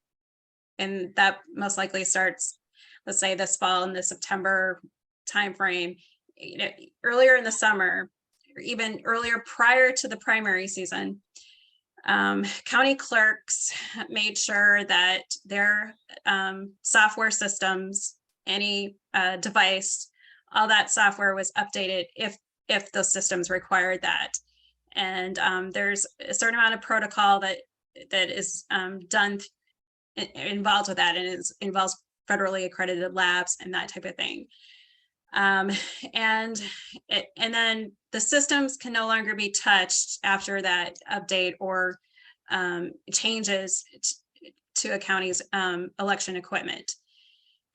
and that most likely starts, let's say this fall in the September timeframe, you know, earlier in the summer, or even earlier prior to the primary season, county clerks made sure that their software systems, any device, all that software was updated if those systems required that. And there's a certain amount of protocol that is done involved with that, and it involves federally accredited labs and that type of thing. And then the systems can no longer be touched after that update or changes to a county's election equipment.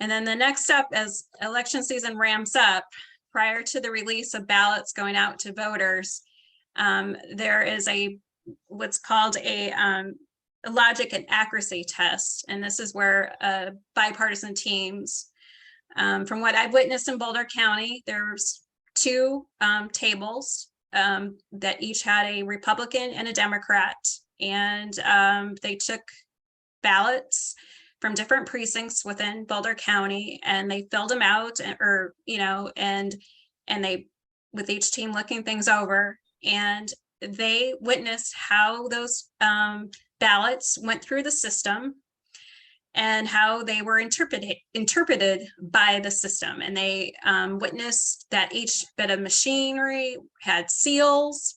And then the next step, as election season ramps up, prior to the release of ballots going out to voters, there is what's called a logic and accuracy test. And this is where bipartisan teams, from what I've witnessed in Boulder County, there's two tables that each had a Republican and a Democrat, and they took ballots from different precincts within Boulder County, and they filled them out, and they, with each team looking things over, and they witnessed how those ballots went through the system and how they were interpreted by the system. And they witnessed that each bit of machinery had seals,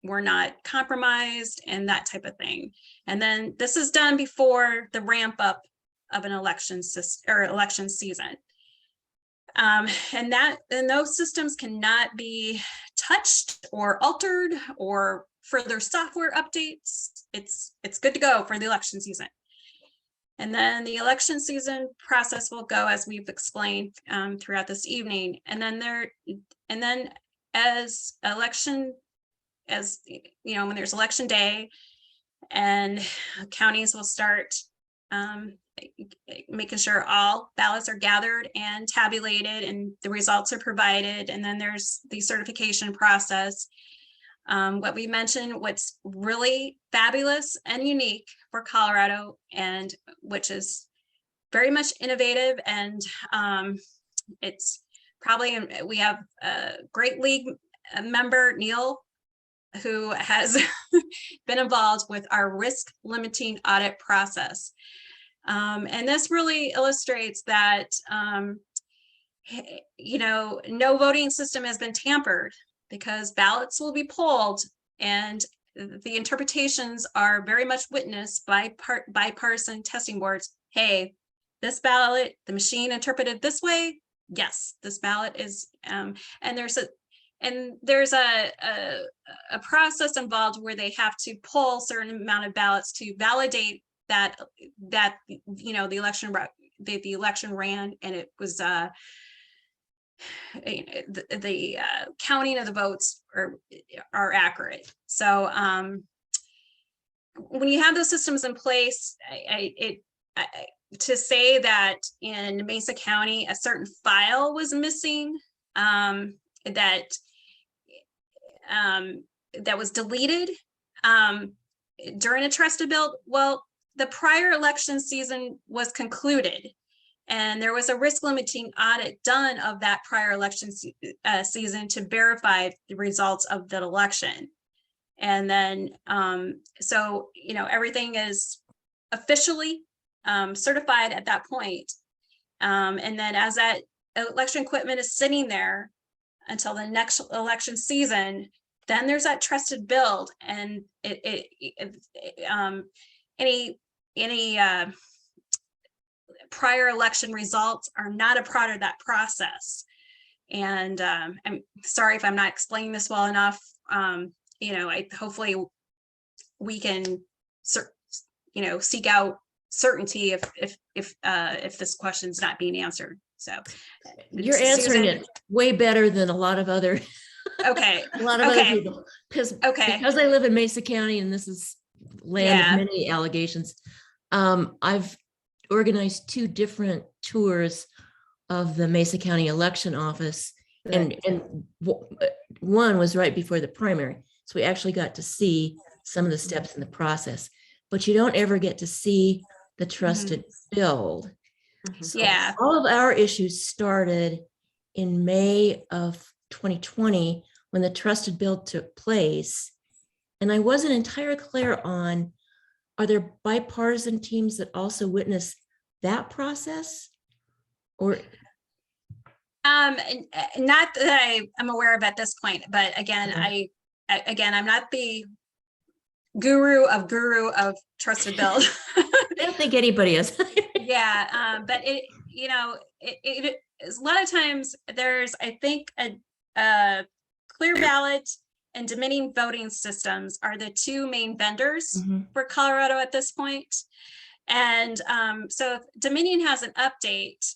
were not compromised, and that type of thing. And then this is done before the ramp up of an election season. And those systems cannot be touched or altered or further software updates. It's good to go for the election season. And then the election season process will go as we've explained throughout this evening. And then as you know, when there's election day, and counties will start making sure all ballots are gathered and tabulated and the results are provided. And then there's the certification process. What we mentioned, what's really fabulous and unique for Colorado, and which is very much innovative, and it's probably, we have a great league member, Neil, who has been involved with our risk limiting audit process. And this really illustrates that, you know, no voting system has been tampered, because ballots will be pulled, and the interpretations are very much witnessed by bipartisan testing boards. Hey, this ballot, the machine interpreted this way. Yes, this ballot is, and there's a process involved where they have to pull a certain amount of ballots to validate that you know the election ran, and it was the counting of the votes are accurate. So when you have those systems in place, to say that in Mesa County a certain file was missing, that was deleted during a trusted build, well, the prior election season was concluded, and there was a risk limiting audit done of that prior election season to verify the results of that election. And then, so, you know, everything is officially certified at that point. And then as that election equipment is sitting there until the next election season, then there's that trusted build, and any prior election results are not a part of that process. And I'm sorry if I'm not explaining this well enough. Hopefully we can, seek out certainty if this question's not being answered. So you're answering Susan? it way better than a lot of other Okay. a lot of other people, because I live in Mesa County and this is land of many allegations. I've organized 2 different tours of the Mesa County election office, and one was right before the primary, so we actually got to see some of the steps in the process, but you don't ever get to see the trusted build. So all of our issues started in May of 2020 when the trusted build took place. And I wasn't entirely clear on, are there bipartisan teams that also witness that process? Or not that I'm aware of at this point, but again, I'm not the guru of trusted build. I don't think anybody is. But it a lot of times there's, I think, a Clear Ballot and Dominion voting systems are the 2 main vendors for Colorado at this point. And so if Dominion has an update,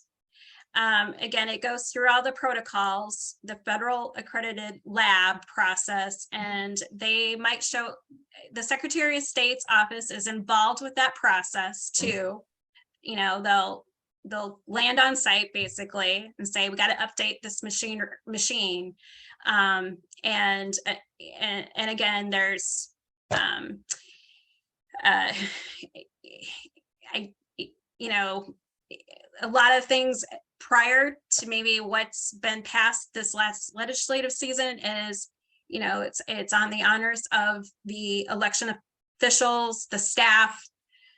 again, it goes through all the protocols, the federal accredited lab process, and they might show the Secretary of State's office is involved with that process too. They'll land on site basically and say, we got to update this machine. And again, there's a lot of things prior to maybe what's been passed this last legislative season is, it's on the honors of the election officials, the staff,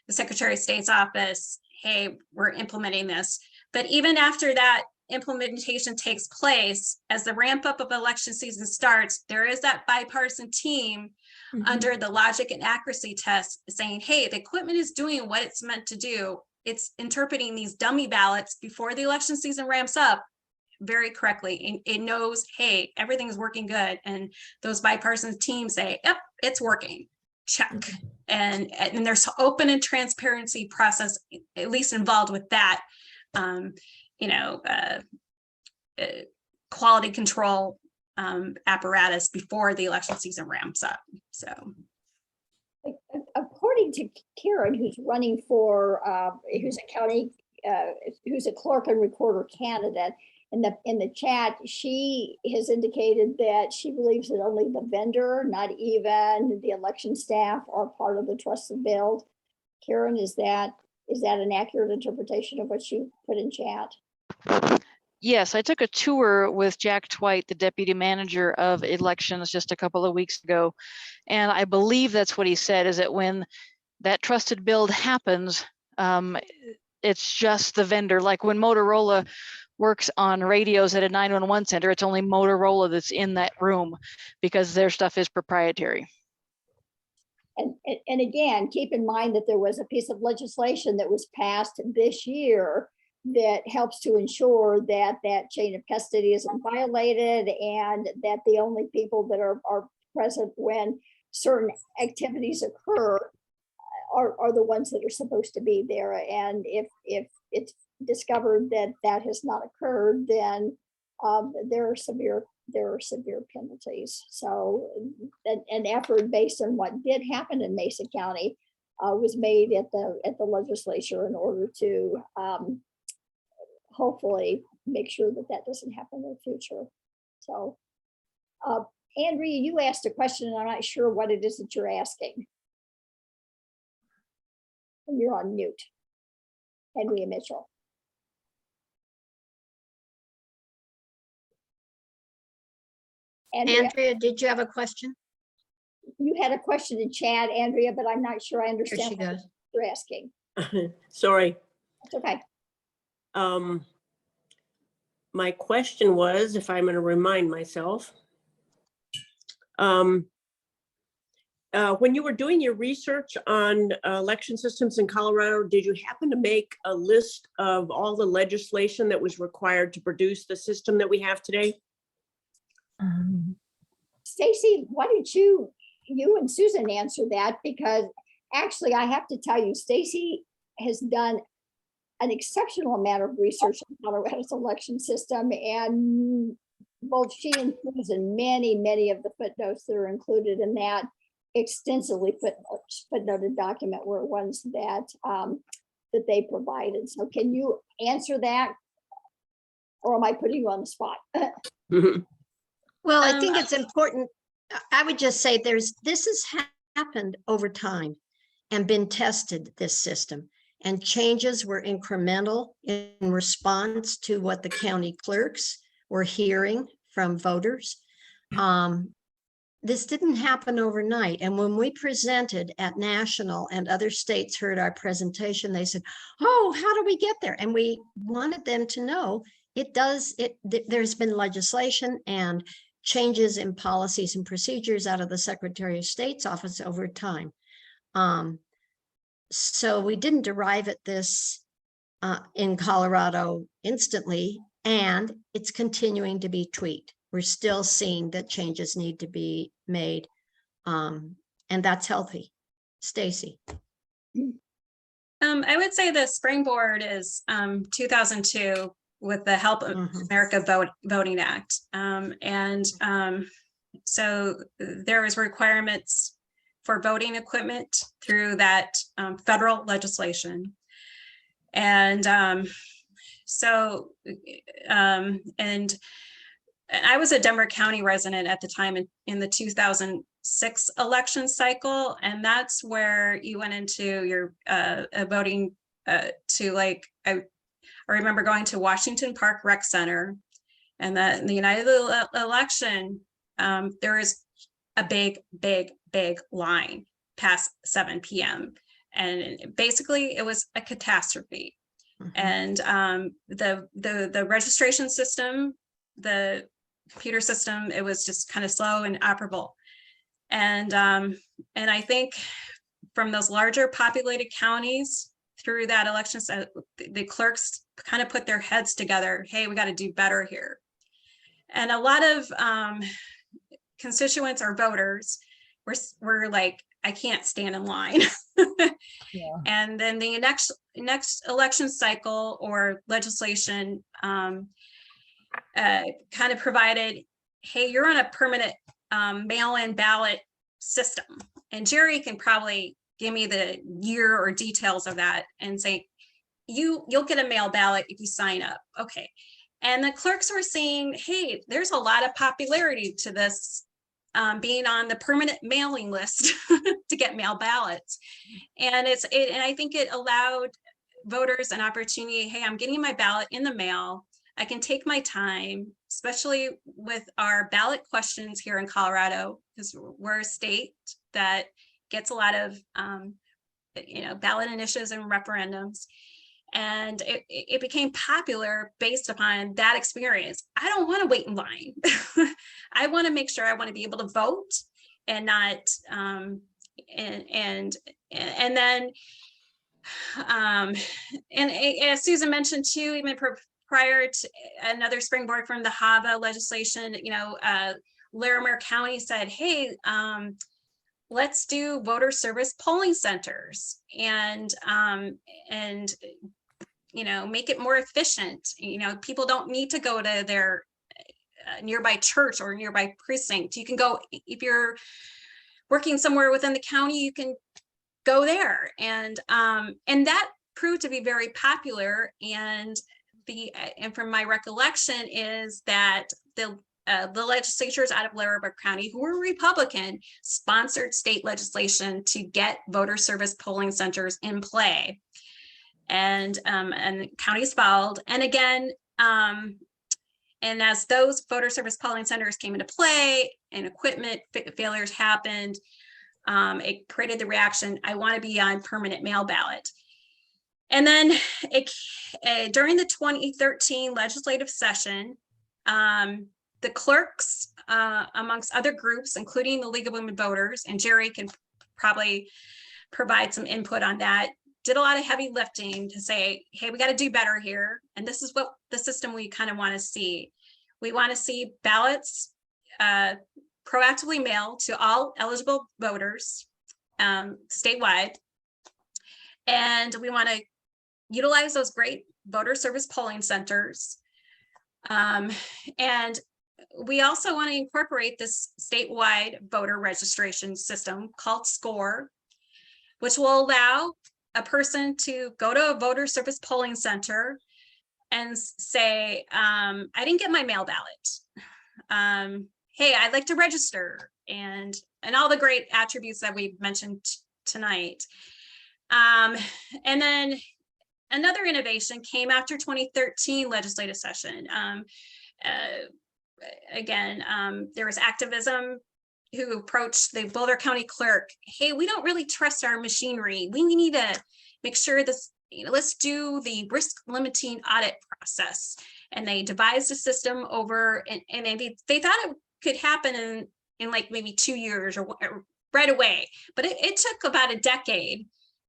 the Secretary of State's office. Hey, we're implementing this. But even after that implementation takes place, as the ramp up of election season starts, there is that bipartisan team under the logic and accuracy test saying, hey, the equipment is doing what it's meant to do. It's interpreting these dummy ballots before the election season ramps up very correctly. It knows, hey, everything's working good. And those bipartisan teams say, yep, it's working. Check. And there's open and transparency process, at least involved with that, quality control apparatus before the election season ramps up. So, according to Karen, who's running for, who's a county, who's a clerk and recorder candidate, in the chat, she has indicated that she believes that only the vendor, not even the election staff, are part of the trusted build. Karen, is that an accurate interpretation of what you put in chat? Yes, I took a tour with Jack Twite, the deputy manager of elections, just a couple of weeks ago. And I believe that's what he said, is that when that trusted build happens, it's just the vendor. Like when Motorola works on radios at a 911 center, it's only Motorola that's in that room because their stuff is proprietary. And again, keep in mind that there was a piece of legislation that was passed this year that helps to ensure that that chain of custody isn't violated, and that the only people that are present when certain activities occur are the ones that are supposed to be there. And if it's discovered that that has not occurred, then there are severe penalties. So an effort based on what did happen in Mesa County was made at the legislature in order to hopefully make sure that that doesn't happen in the future. So Andrea, you asked a question and I'm not sure what it is that you're asking. And you're on mute. Andrea Mitchell. Andrea, did you have a question? You had a question in chat, Andrea, but I'm not sure I understand what you're asking. Sorry. It's okay. my question was, if I'm going to remind myself, when you were doing your research on election systems in Colorado, did you happen to make a list of all the legislation that was required to produce the system that we have today? Stacy, why don't you and Susan answer that? Because actually, I have to tell you, Stacy has done an exceptional amount of research on Colorado's election system, and both she and Susan, many of the footnotes that are included in that extensively footnoted document were ones that that they provided. So can you answer that, or am I putting you on the spot? Well, I think it's important. I would just say this has happened over time and been tested, this system, and changes were incremental in response to what the county clerks were hearing from voters. This didn't happen overnight. And when we presented at national and other states heard our presentation, they said, oh, how do we get there? And we wanted them to know there's been legislation and changes in policies and procedures out of the Secretary of State's office over time. So we didn't arrive at this in Colorado instantly, and it's continuing to be tweaked. We're still seeing that changes need to be made, and that's healthy. Stacy. I would say the springboard is 2002 with the Help America Voting Act. So there was requirements for voting equipment through that federal legislation. And I was a Denver County resident at the time in the 2006 election cycle. And that's where you went into your voting to like, I remember going to Washington Park Rec Center, and that in the United election, there was a big line past 7 p.m. And basically it was a catastrophe. And the registration system, the computer system, it was just kind of slow and operable. And I think from those larger populated counties through that election, the clerks kind of put their heads together. Hey, we got to do better here. And a lot of constituents or voters were like, I can't stand in line. Yeah. And then the next election cycle or legislation kind of provided, hey, you're on a permanent mail-in ballot system. And Jerry can probably give me the year or details of that and say, you'll get a mail ballot if you sign up. Okay. And the clerks were saying, hey, there's a lot of popularity to this being on the permanent mailing list to get mail ballots. And and I think it allowed voters an opportunity. Hey, I'm getting my ballot in the mail. I can take my time, especially with our ballot questions here in Colorado, because we're a state that gets a lot of ballot initiatives and referendums. And it became popular based upon that experience. I don't want to wait in line. I want to make sure I want to be able to vote and not and then as Susan mentioned too, even prior to another springboard from the HAVA legislation, Larimer County said, hey, let's do voter service polling centers and make it more efficient. People don't need to go to their nearby church or nearby precinct. You can go, if you're working somewhere within the county, you can go there. And that proved to be very popular. And from my recollection is that the legislatures out of Larimer County, who were Republican, sponsored state legislation to get voter service polling centers in play. And counties followed. And again, and as those voter service polling centers came into play and equipment failures happened, it created the reaction, I want to be on permanent mail ballot. And then during the 2013 legislative session, the clerks, amongst other groups, including the League of Women Voters, and Jerry can probably provide some input on that, did a lot of heavy lifting to say, hey, we got to do better here. And this is what the system we kind of want to see. We want to see ballots proactively mailed to all eligible voters statewide. And we want to utilize those great voter service polling centers. And we also want to incorporate this statewide voter registration system called SCORE, which will allow a person to go to a voter service polling center and say, I didn't get my mail ballot. Hey, I'd like to register, and all the great attributes that we mentioned tonight. And then another innovation came after 2013 legislative session. Again, there was activism who approached the Boulder County clerk. Hey, we don't really trust our machinery. We need to make sure this, let's do the risk limiting audit process. And they devised a system over, and they thought it could happen in like maybe 2 years or right away, but it took about a decade.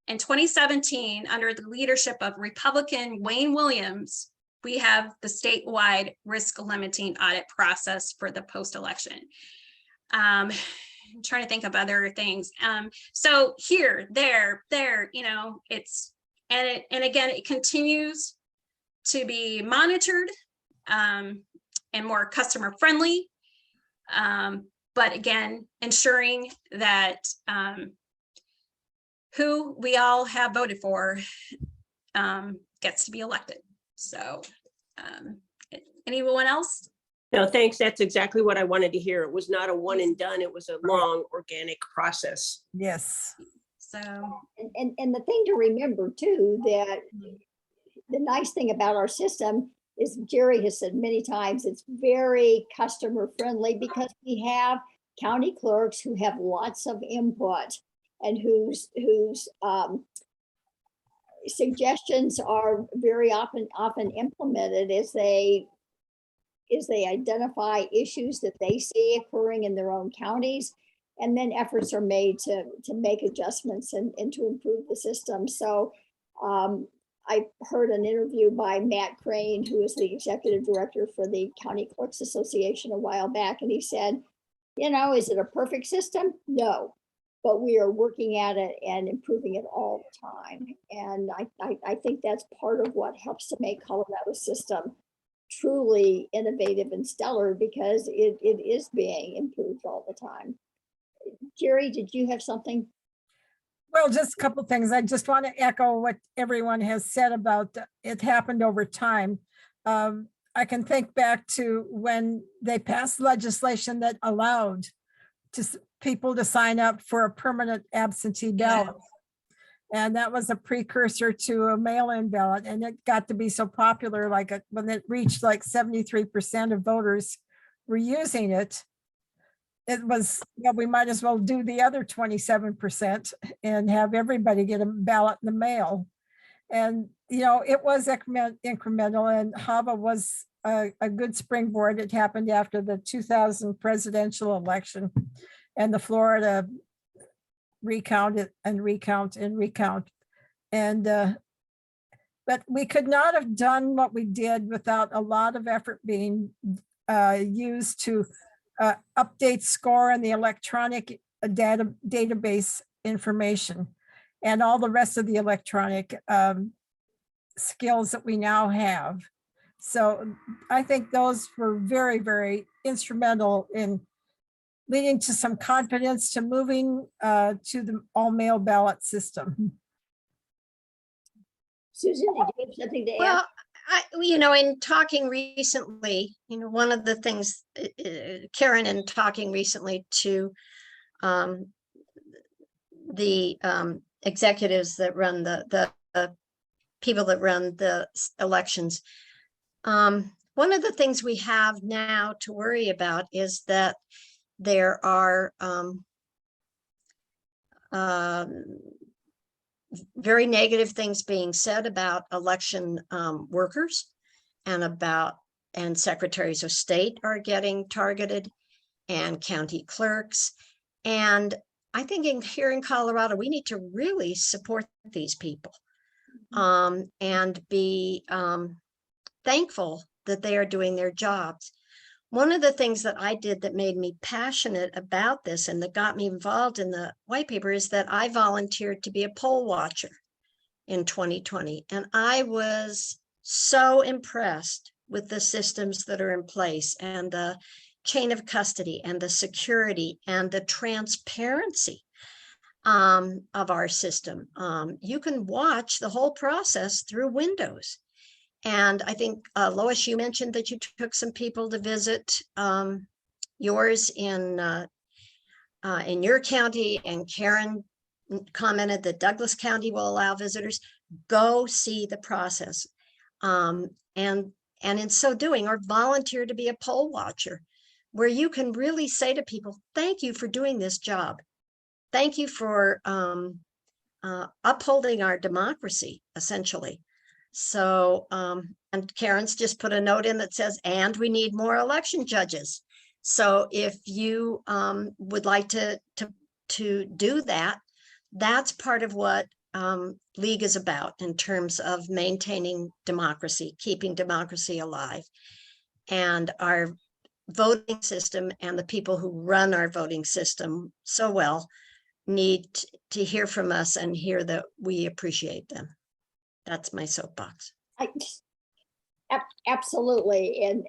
In 2017, under the leadership of Republican Wayne Williams, we have the statewide risk limiting audit process for the post-election. I'm trying to think of other things. So here, there, it's, and again, it continues to be monitored and more customer friendly. But again, ensuring that who we all have voted for gets to be elected. So anyone else? No, thanks. That's exactly what I wanted to hear. It was not a one and done. It was a long organic process. Yes. So, and the thing to remember too, that the nice thing about our system is, Jerry has said many times, it's very customer friendly because we have county clerks who have lots of input and whose suggestions are very often implemented as they identify issues that they see occurring in their own counties, and then efforts are made to make adjustments and to improve the system. So I heard an interview by Matt Crane, who is the executive director for the County Clerks Association a while back, and he said, is it a perfect system? No, but we are working at it and improving it all the time. And I think that's part of what helps to make Colorado's system truly innovative and stellar, because it is being improved all the time. Jerry, did you have something? Well, just a couple of things. I just want to echo what everyone has said about it happened over time. I can think back to when they passed legislation that allowed people to sign up for a permanent absentee ballot. And that was a precursor to a mail-in ballot. And it got to be so popular, when it reached like 73% of voters were using it, it was, we might as well do the other 27% and have everybody get a ballot in the mail. And, it was incremental, and HAVA was a good springboard. It happened after the 2000 presidential election, and the Florida recount it and recount and recount. And, but we could not have done what we did without a lot of effort being used to update SCORE and the electronic database information and all the rest of the electronic skills that we now have. So I think those were very, very instrumental in leading to some confidence to moving to the all mail ballot system. Susan, did you have something to add? Well, in talking recently, one of the things, Karen, in talking recently to the executives that run the people that run the elections, one of the things we have now to worry about is that there are very negative things being said about election workers and secretaries of state are getting targeted, and county clerks. And I think here in Colorado, we need to really support these people and be thankful that they are doing their jobs. One of the things that I did that made me passionate about this and that got me involved in the white paper is that I volunteered to be a poll watcher in 2020. And I was so impressed with the systems that are in place and the chain of custody and the security and the transparency of our system. You can watch the whole process through Windows. And I think, Lois, you mentioned that you took some people to visit yours in your county, and Karen commented that Douglas County will allow visitors. Go see the process. And in so doing, or volunteer to be a poll watcher, where you can really say to people, thank you for doing this job. Thank you for upholding our democracy, essentially. So, and Karen's just put a note in that says, and we need more election judges. So if you would like to do that, that's part of what League is about in terms of maintaining democracy, keeping democracy alive. And our voting system and the people who run our voting system so well need to hear from us and hear that we appreciate them. That's my soapbox. Absolutely. And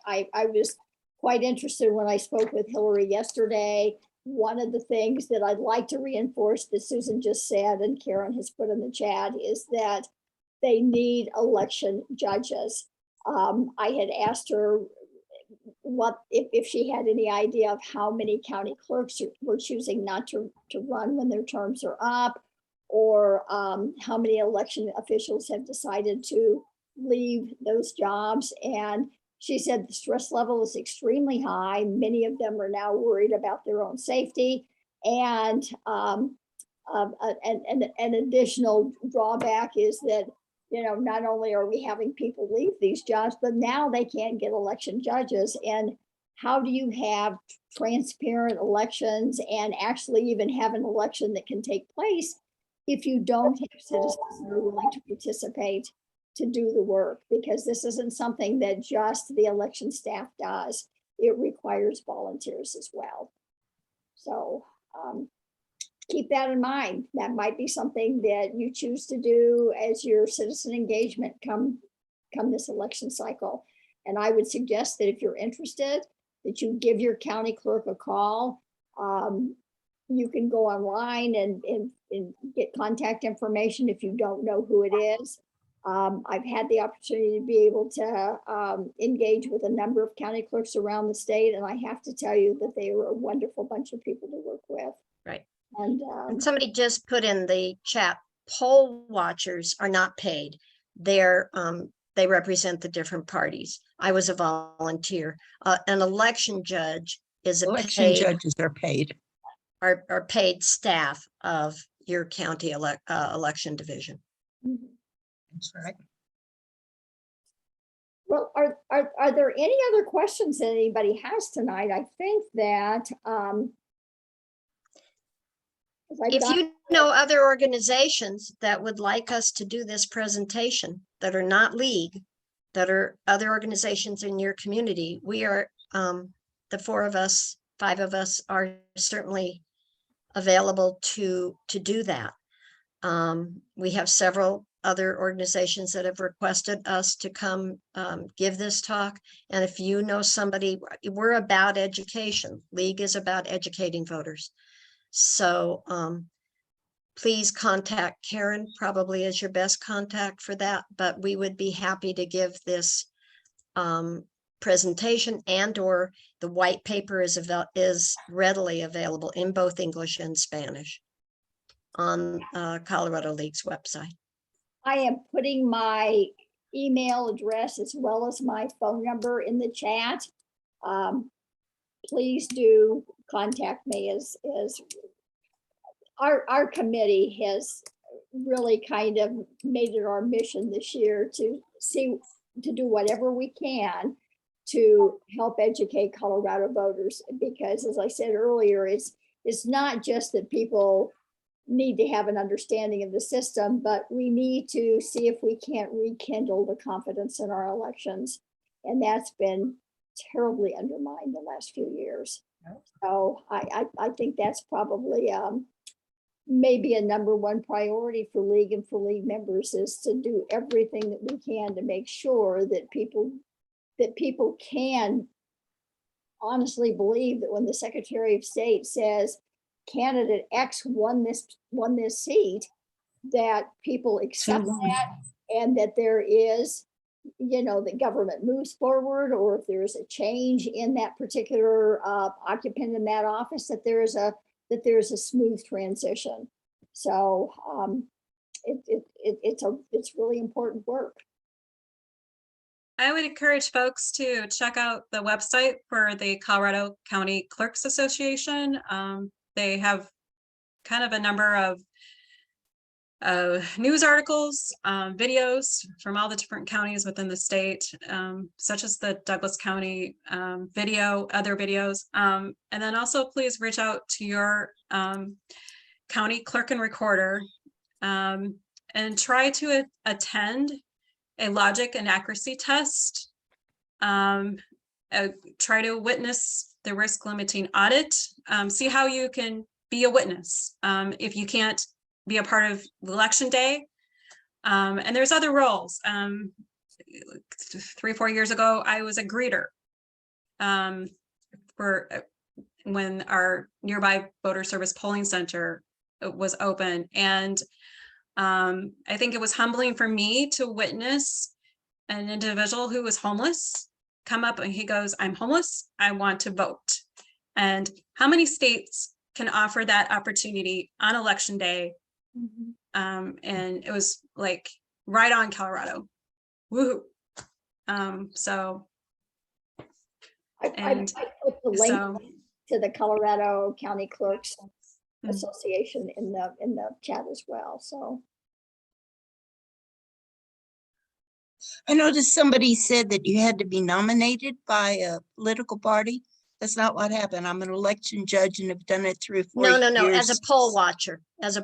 I was quite interested when I spoke with Hillary yesterday. One of the things that I'd like to reinforce that Susan just said and Karen has put in the chat is that they need election judges. I had asked her what if she had any idea of how many county clerks were choosing not to run when their terms are up, or how many election officials have decided to leave those jobs. And she said the stress level is extremely high. Many of them are now worried about their own safety. And an additional drawback is that, you know, not only are we having people leave these jobs, but now they can't get election judges. And how do you have transparent elections and actually even have an election that can take place if you don't have citizens that are willing to participate to do the work? Because this isn't something that just the election staff does. It requires volunteers as well. So keep that in mind. That might be something that you choose to do as your citizen engagement come this election cycle. And I would suggest that if you're interested, that you give your county clerk a call. You can go online and get contact information if you don't know who it is. I've had the opportunity to be able to engage with a number of county clerks around the state, and I have to tell you that they were a wonderful bunch of people to work with. Right. And somebody just put in the chat, poll watchers are not paid. They represent the different parties. I was a volunteer. An election judge is Election judges are paid. Are paid staff of your county election division. That's right. well, are there any other questions that anybody has tonight? I think that if you know other organizations that would like us to do this presentation that are not League, that are other organizations in your community, we are, the 4 of us, 5 of us are certainly available to do that. We have several other organizations that have requested us to come give this talk. And if you know somebody, we're about education. League is about educating voters. So please contact Karen, probably as your best contact for that, but we would be happy to give this presentation, and or the white paper is readily available in both English and Spanish on Colorado League's website. I am putting my email address as well as my phone number in the chat. Please do contact me as our committee has really kind of made it our mission this year to do whatever we can to help educate Colorado voters, because as I said earlier, it's not just that people need to have an understanding of the system, but we need to see if we can't rekindle the confidence in our elections. And that's been terribly undermined the last few years. So I think that's probably maybe a #1 priority for League and for League members, is to do everything that we can to make sure that people can honestly believe that when the Secretary of State says candidate X won this seat, that people accept that, and that there is, the government moves forward, or if there is a change in that particular occupant in that office, that there's a smooth transition. So it's really important work. I would encourage folks to check out the website for the Colorado County Clerks Association. They have kind of a number of news articles, videos from all the different counties within the state, such as the Douglas County video, other videos. And then also please reach out to your county clerk and recorder and try to attend a logic and accuracy test. Try to witness the risk limiting audit. See how you can be a witness if you can't be a part of election day. And there's other roles. 3-4 years ago, I was a greeter for when our nearby voter service polling center was open. And I think it was humbling for me to witness an individual who was homeless come up and he goes, "I'm homeless, I want to vote." And how many states can offer that opportunity on election day? And it was like right on Colorado. Woohoo. So I put the link to the Colorado County Clerks Association in the chat as well. So I noticed somebody said that you had to be nominated by a political party. That's not what happened. I'm an election judge and have done it 3 or 4 years. No, as a poll watcher, I yes,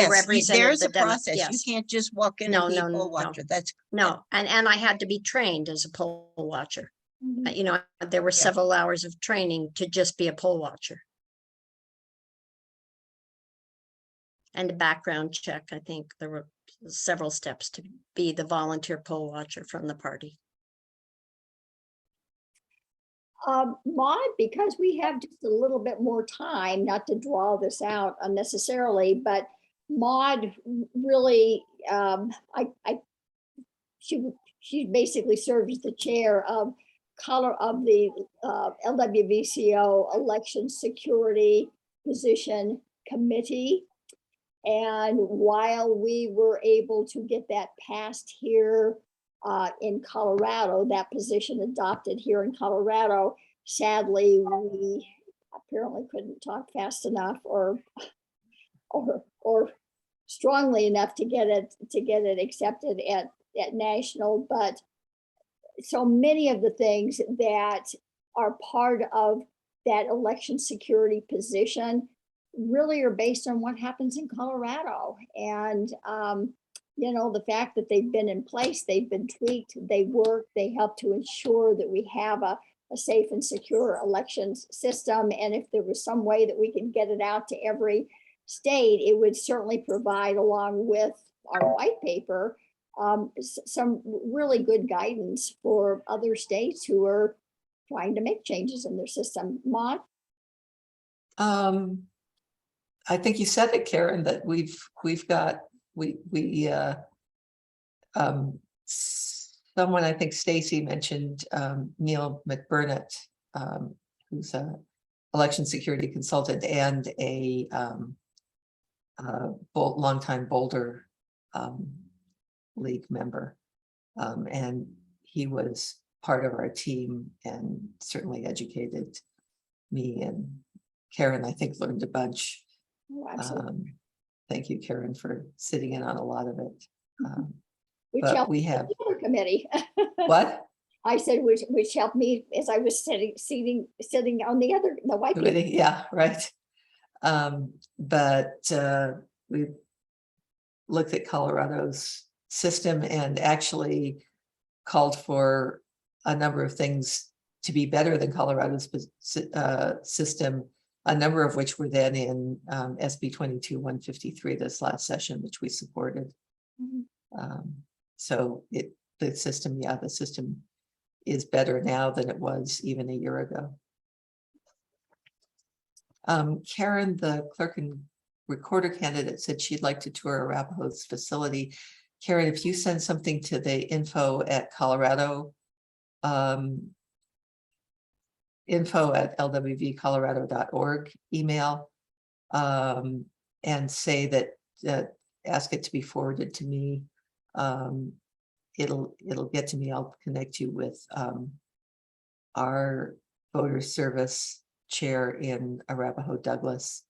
represented there's a the Demo- process. yes. You can't just walk in and be a poll watcher. That's No, and I had to be trained as a poll watcher. There were several hours of training to just be a poll watcher. And a background check. I think there were several steps to be the volunteer poll watcher from the party. Maud, because we have just a little bit more time, not to draw this out unnecessarily, but Maud really, she basically serves as the chair of the LWVCO Election Security Position Committee. And while we were able to get that passed here in Colorado, that position adopted here in Colorado, sadly, we apparently couldn't talk fast enough or strongly enough to get it accepted at national. But so many of the things that are part of that election security position really are based on what happens in Colorado. And the fact that they've been in place, they've been tweaked, they work, they help to ensure that we have a safe and secure elections system. And if there was some way that we can get it out to every state, it would certainly provide, along with our white paper, some really good guidance for other states who are trying to make changes in their system. Maud? I think you said it, Karen, that we've got someone, I think Stacy mentioned Neil McBurnett, who's a election security consultant and a longtime Boulder League member, and he was part of our team and certainly educated me, and Karen, I think, learned a bunch. Oh, absolutely. thank you, Karen, for sitting in on a lot of it. Which But helped we the have, other committee. what? I said, which helped me as I was sitting on the white paper. Committee, yeah, right. But we looked at Colorado's system and actually called for a number of things to be better than Colorado's system, a number of which were then in SB 22-153 this last session, which we supported. So the system is better now than it was even a year ago. Karen, the clerk and recorder candidate, said she'd like to tour Arapahoe's facility. Karen, if you send something to the info@Colorado, info@lwvcolorado.org email, and say that, ask it to be forwarded to me. It'll get to me. I'll connect you with our voter service chair in Arapahoe Douglas,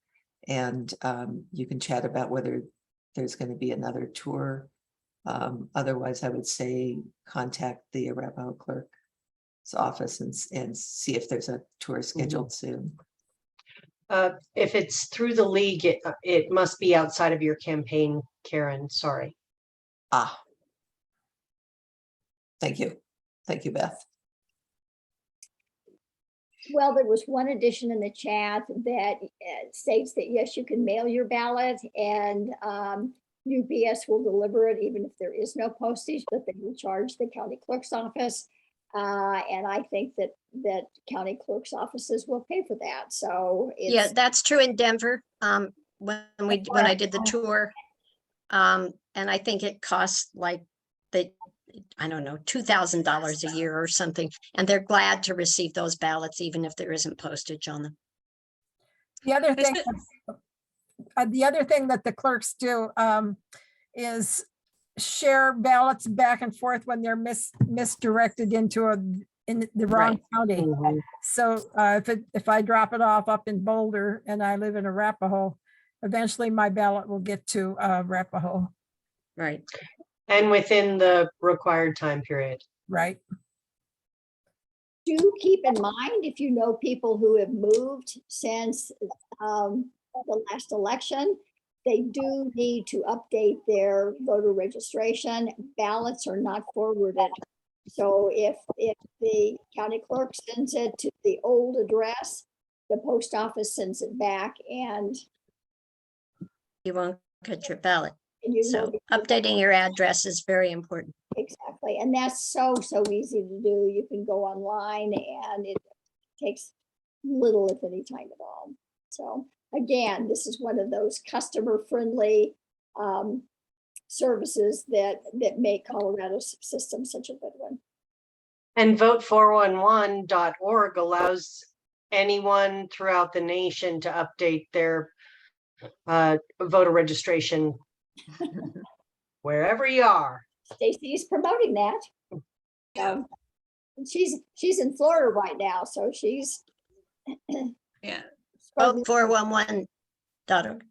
and you can chat about whether there's going to be another tour. Otherwise, I would say contact the Arapahoe clerk's office and see if there's a tour scheduled soon. If it's through the league, it must be outside of your campaign, Karen. Sorry. Thank you. Thank you, Beth. Well, there was one addition in the chat that states that, yes, you can mail your ballot and UPS will deliver it even if there is no postage, but they will charge the county clerk's office. And I think that county clerk's offices will pay for that. So Yeah, that's true in Denver. When I did the tour, and I think it costs like I don't know, $2,000 a year or something, and they're glad to receive those ballots even if there isn't postage on them. The other thing that the clerks do is share ballots back and forth when they're misdirected in the wrong county. So if I drop it off up in Boulder and I live in Arapahoe, eventually my ballot will get to Arapahoe. Right. And within the required time period. Right. Do keep in mind, if you know people who have moved since the last election, they do need to update their voter registration. Ballots are not forwarded. So if the county clerk sends it to the old address, the post office sends it back and you won't get your ballot. So updating your address is very important. Exactly. And that's so easy to do. You can go online and it takes little, if any, time at all. So again, this is one of those customer friendly services that make Colorado's system such a good one. And vote411.org allows anyone throughout the nation to update their voter registration wherever you are. Stacy's promoting that. She's in Florida right now, so she's vote411.org.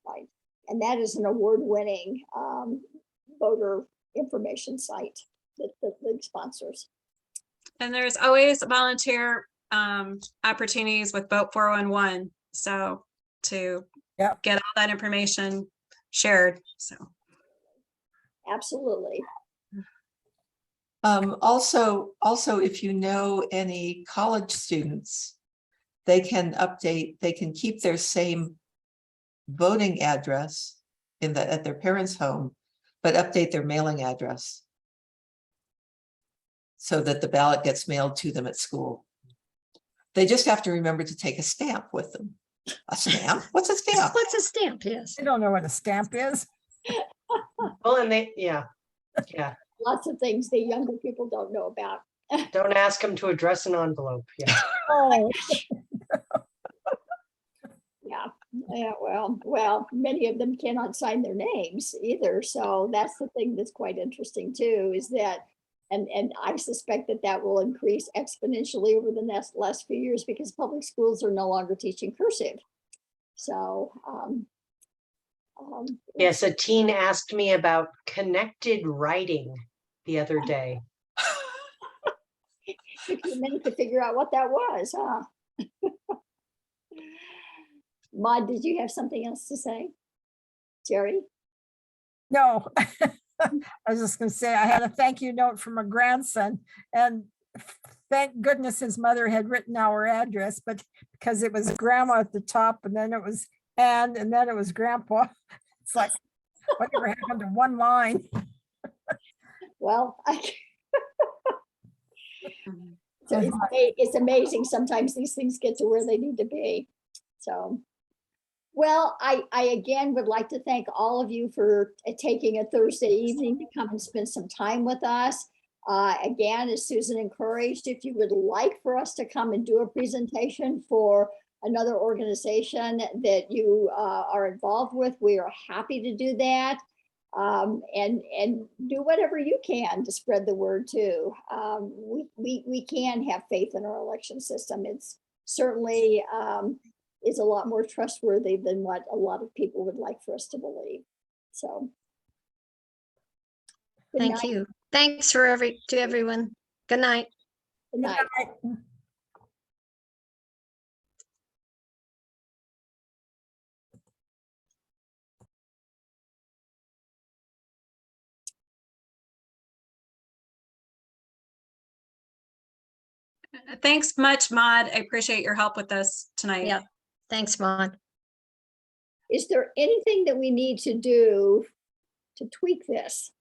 Right, and that is an award-winning voter information site that the league sponsors. And there's always volunteer opportunities with Vote 411. So to get all that information shared. So absolutely. Also, if you know any college students, they can keep their same voting address at their parents' home, but update their mailing address so that the ballot gets mailed to them at school. They just have to remember to take a stamp with them. A stamp? What's a stamp? What's a stamp? Yes. I don't know what a stamp is. Well, and yeah. Lots of things the younger people don't know about. Don't ask them to address an envelope. Yeah. Oh. Yeah. Well, many of them cannot sign their names either. So that's the thing that's quite interesting too, is that, and I suspect that will increase exponentially over the last few years because public schools are no longer teaching cursive. So Yes, a teen asked me about connected writing the other day. Took you a minute to figure out what that was, huh? Maud, did you have something else to say? Jerry? No, I was just gonna say, I had a thank you note from a grandson, and thank goodness his mother had written our address, but because it was grandma at the top, and then it was and then it was grandpa. It's like, whatever happened to one line? Well, so it's amazing. Sometimes these things get to where they need to be. So, well, I again would like to thank all of you for taking a Thursday evening to come and spend some time with us. Again, as Susan encouraged, if you would like for us to come and do a presentation for another organization that you are involved with, we are happy to do that. And do whatever you can to spread the word too. We can have faith in our election system. It's certainly is a lot more trustworthy than what a lot of people would like for us to believe. So. Thank you. Thanks to everyone. Good night. Good night. Thanks much, Maud. I appreciate your help with this tonight. Yeah. Thanks, Maud. Is there anything that we need to do to tweak this?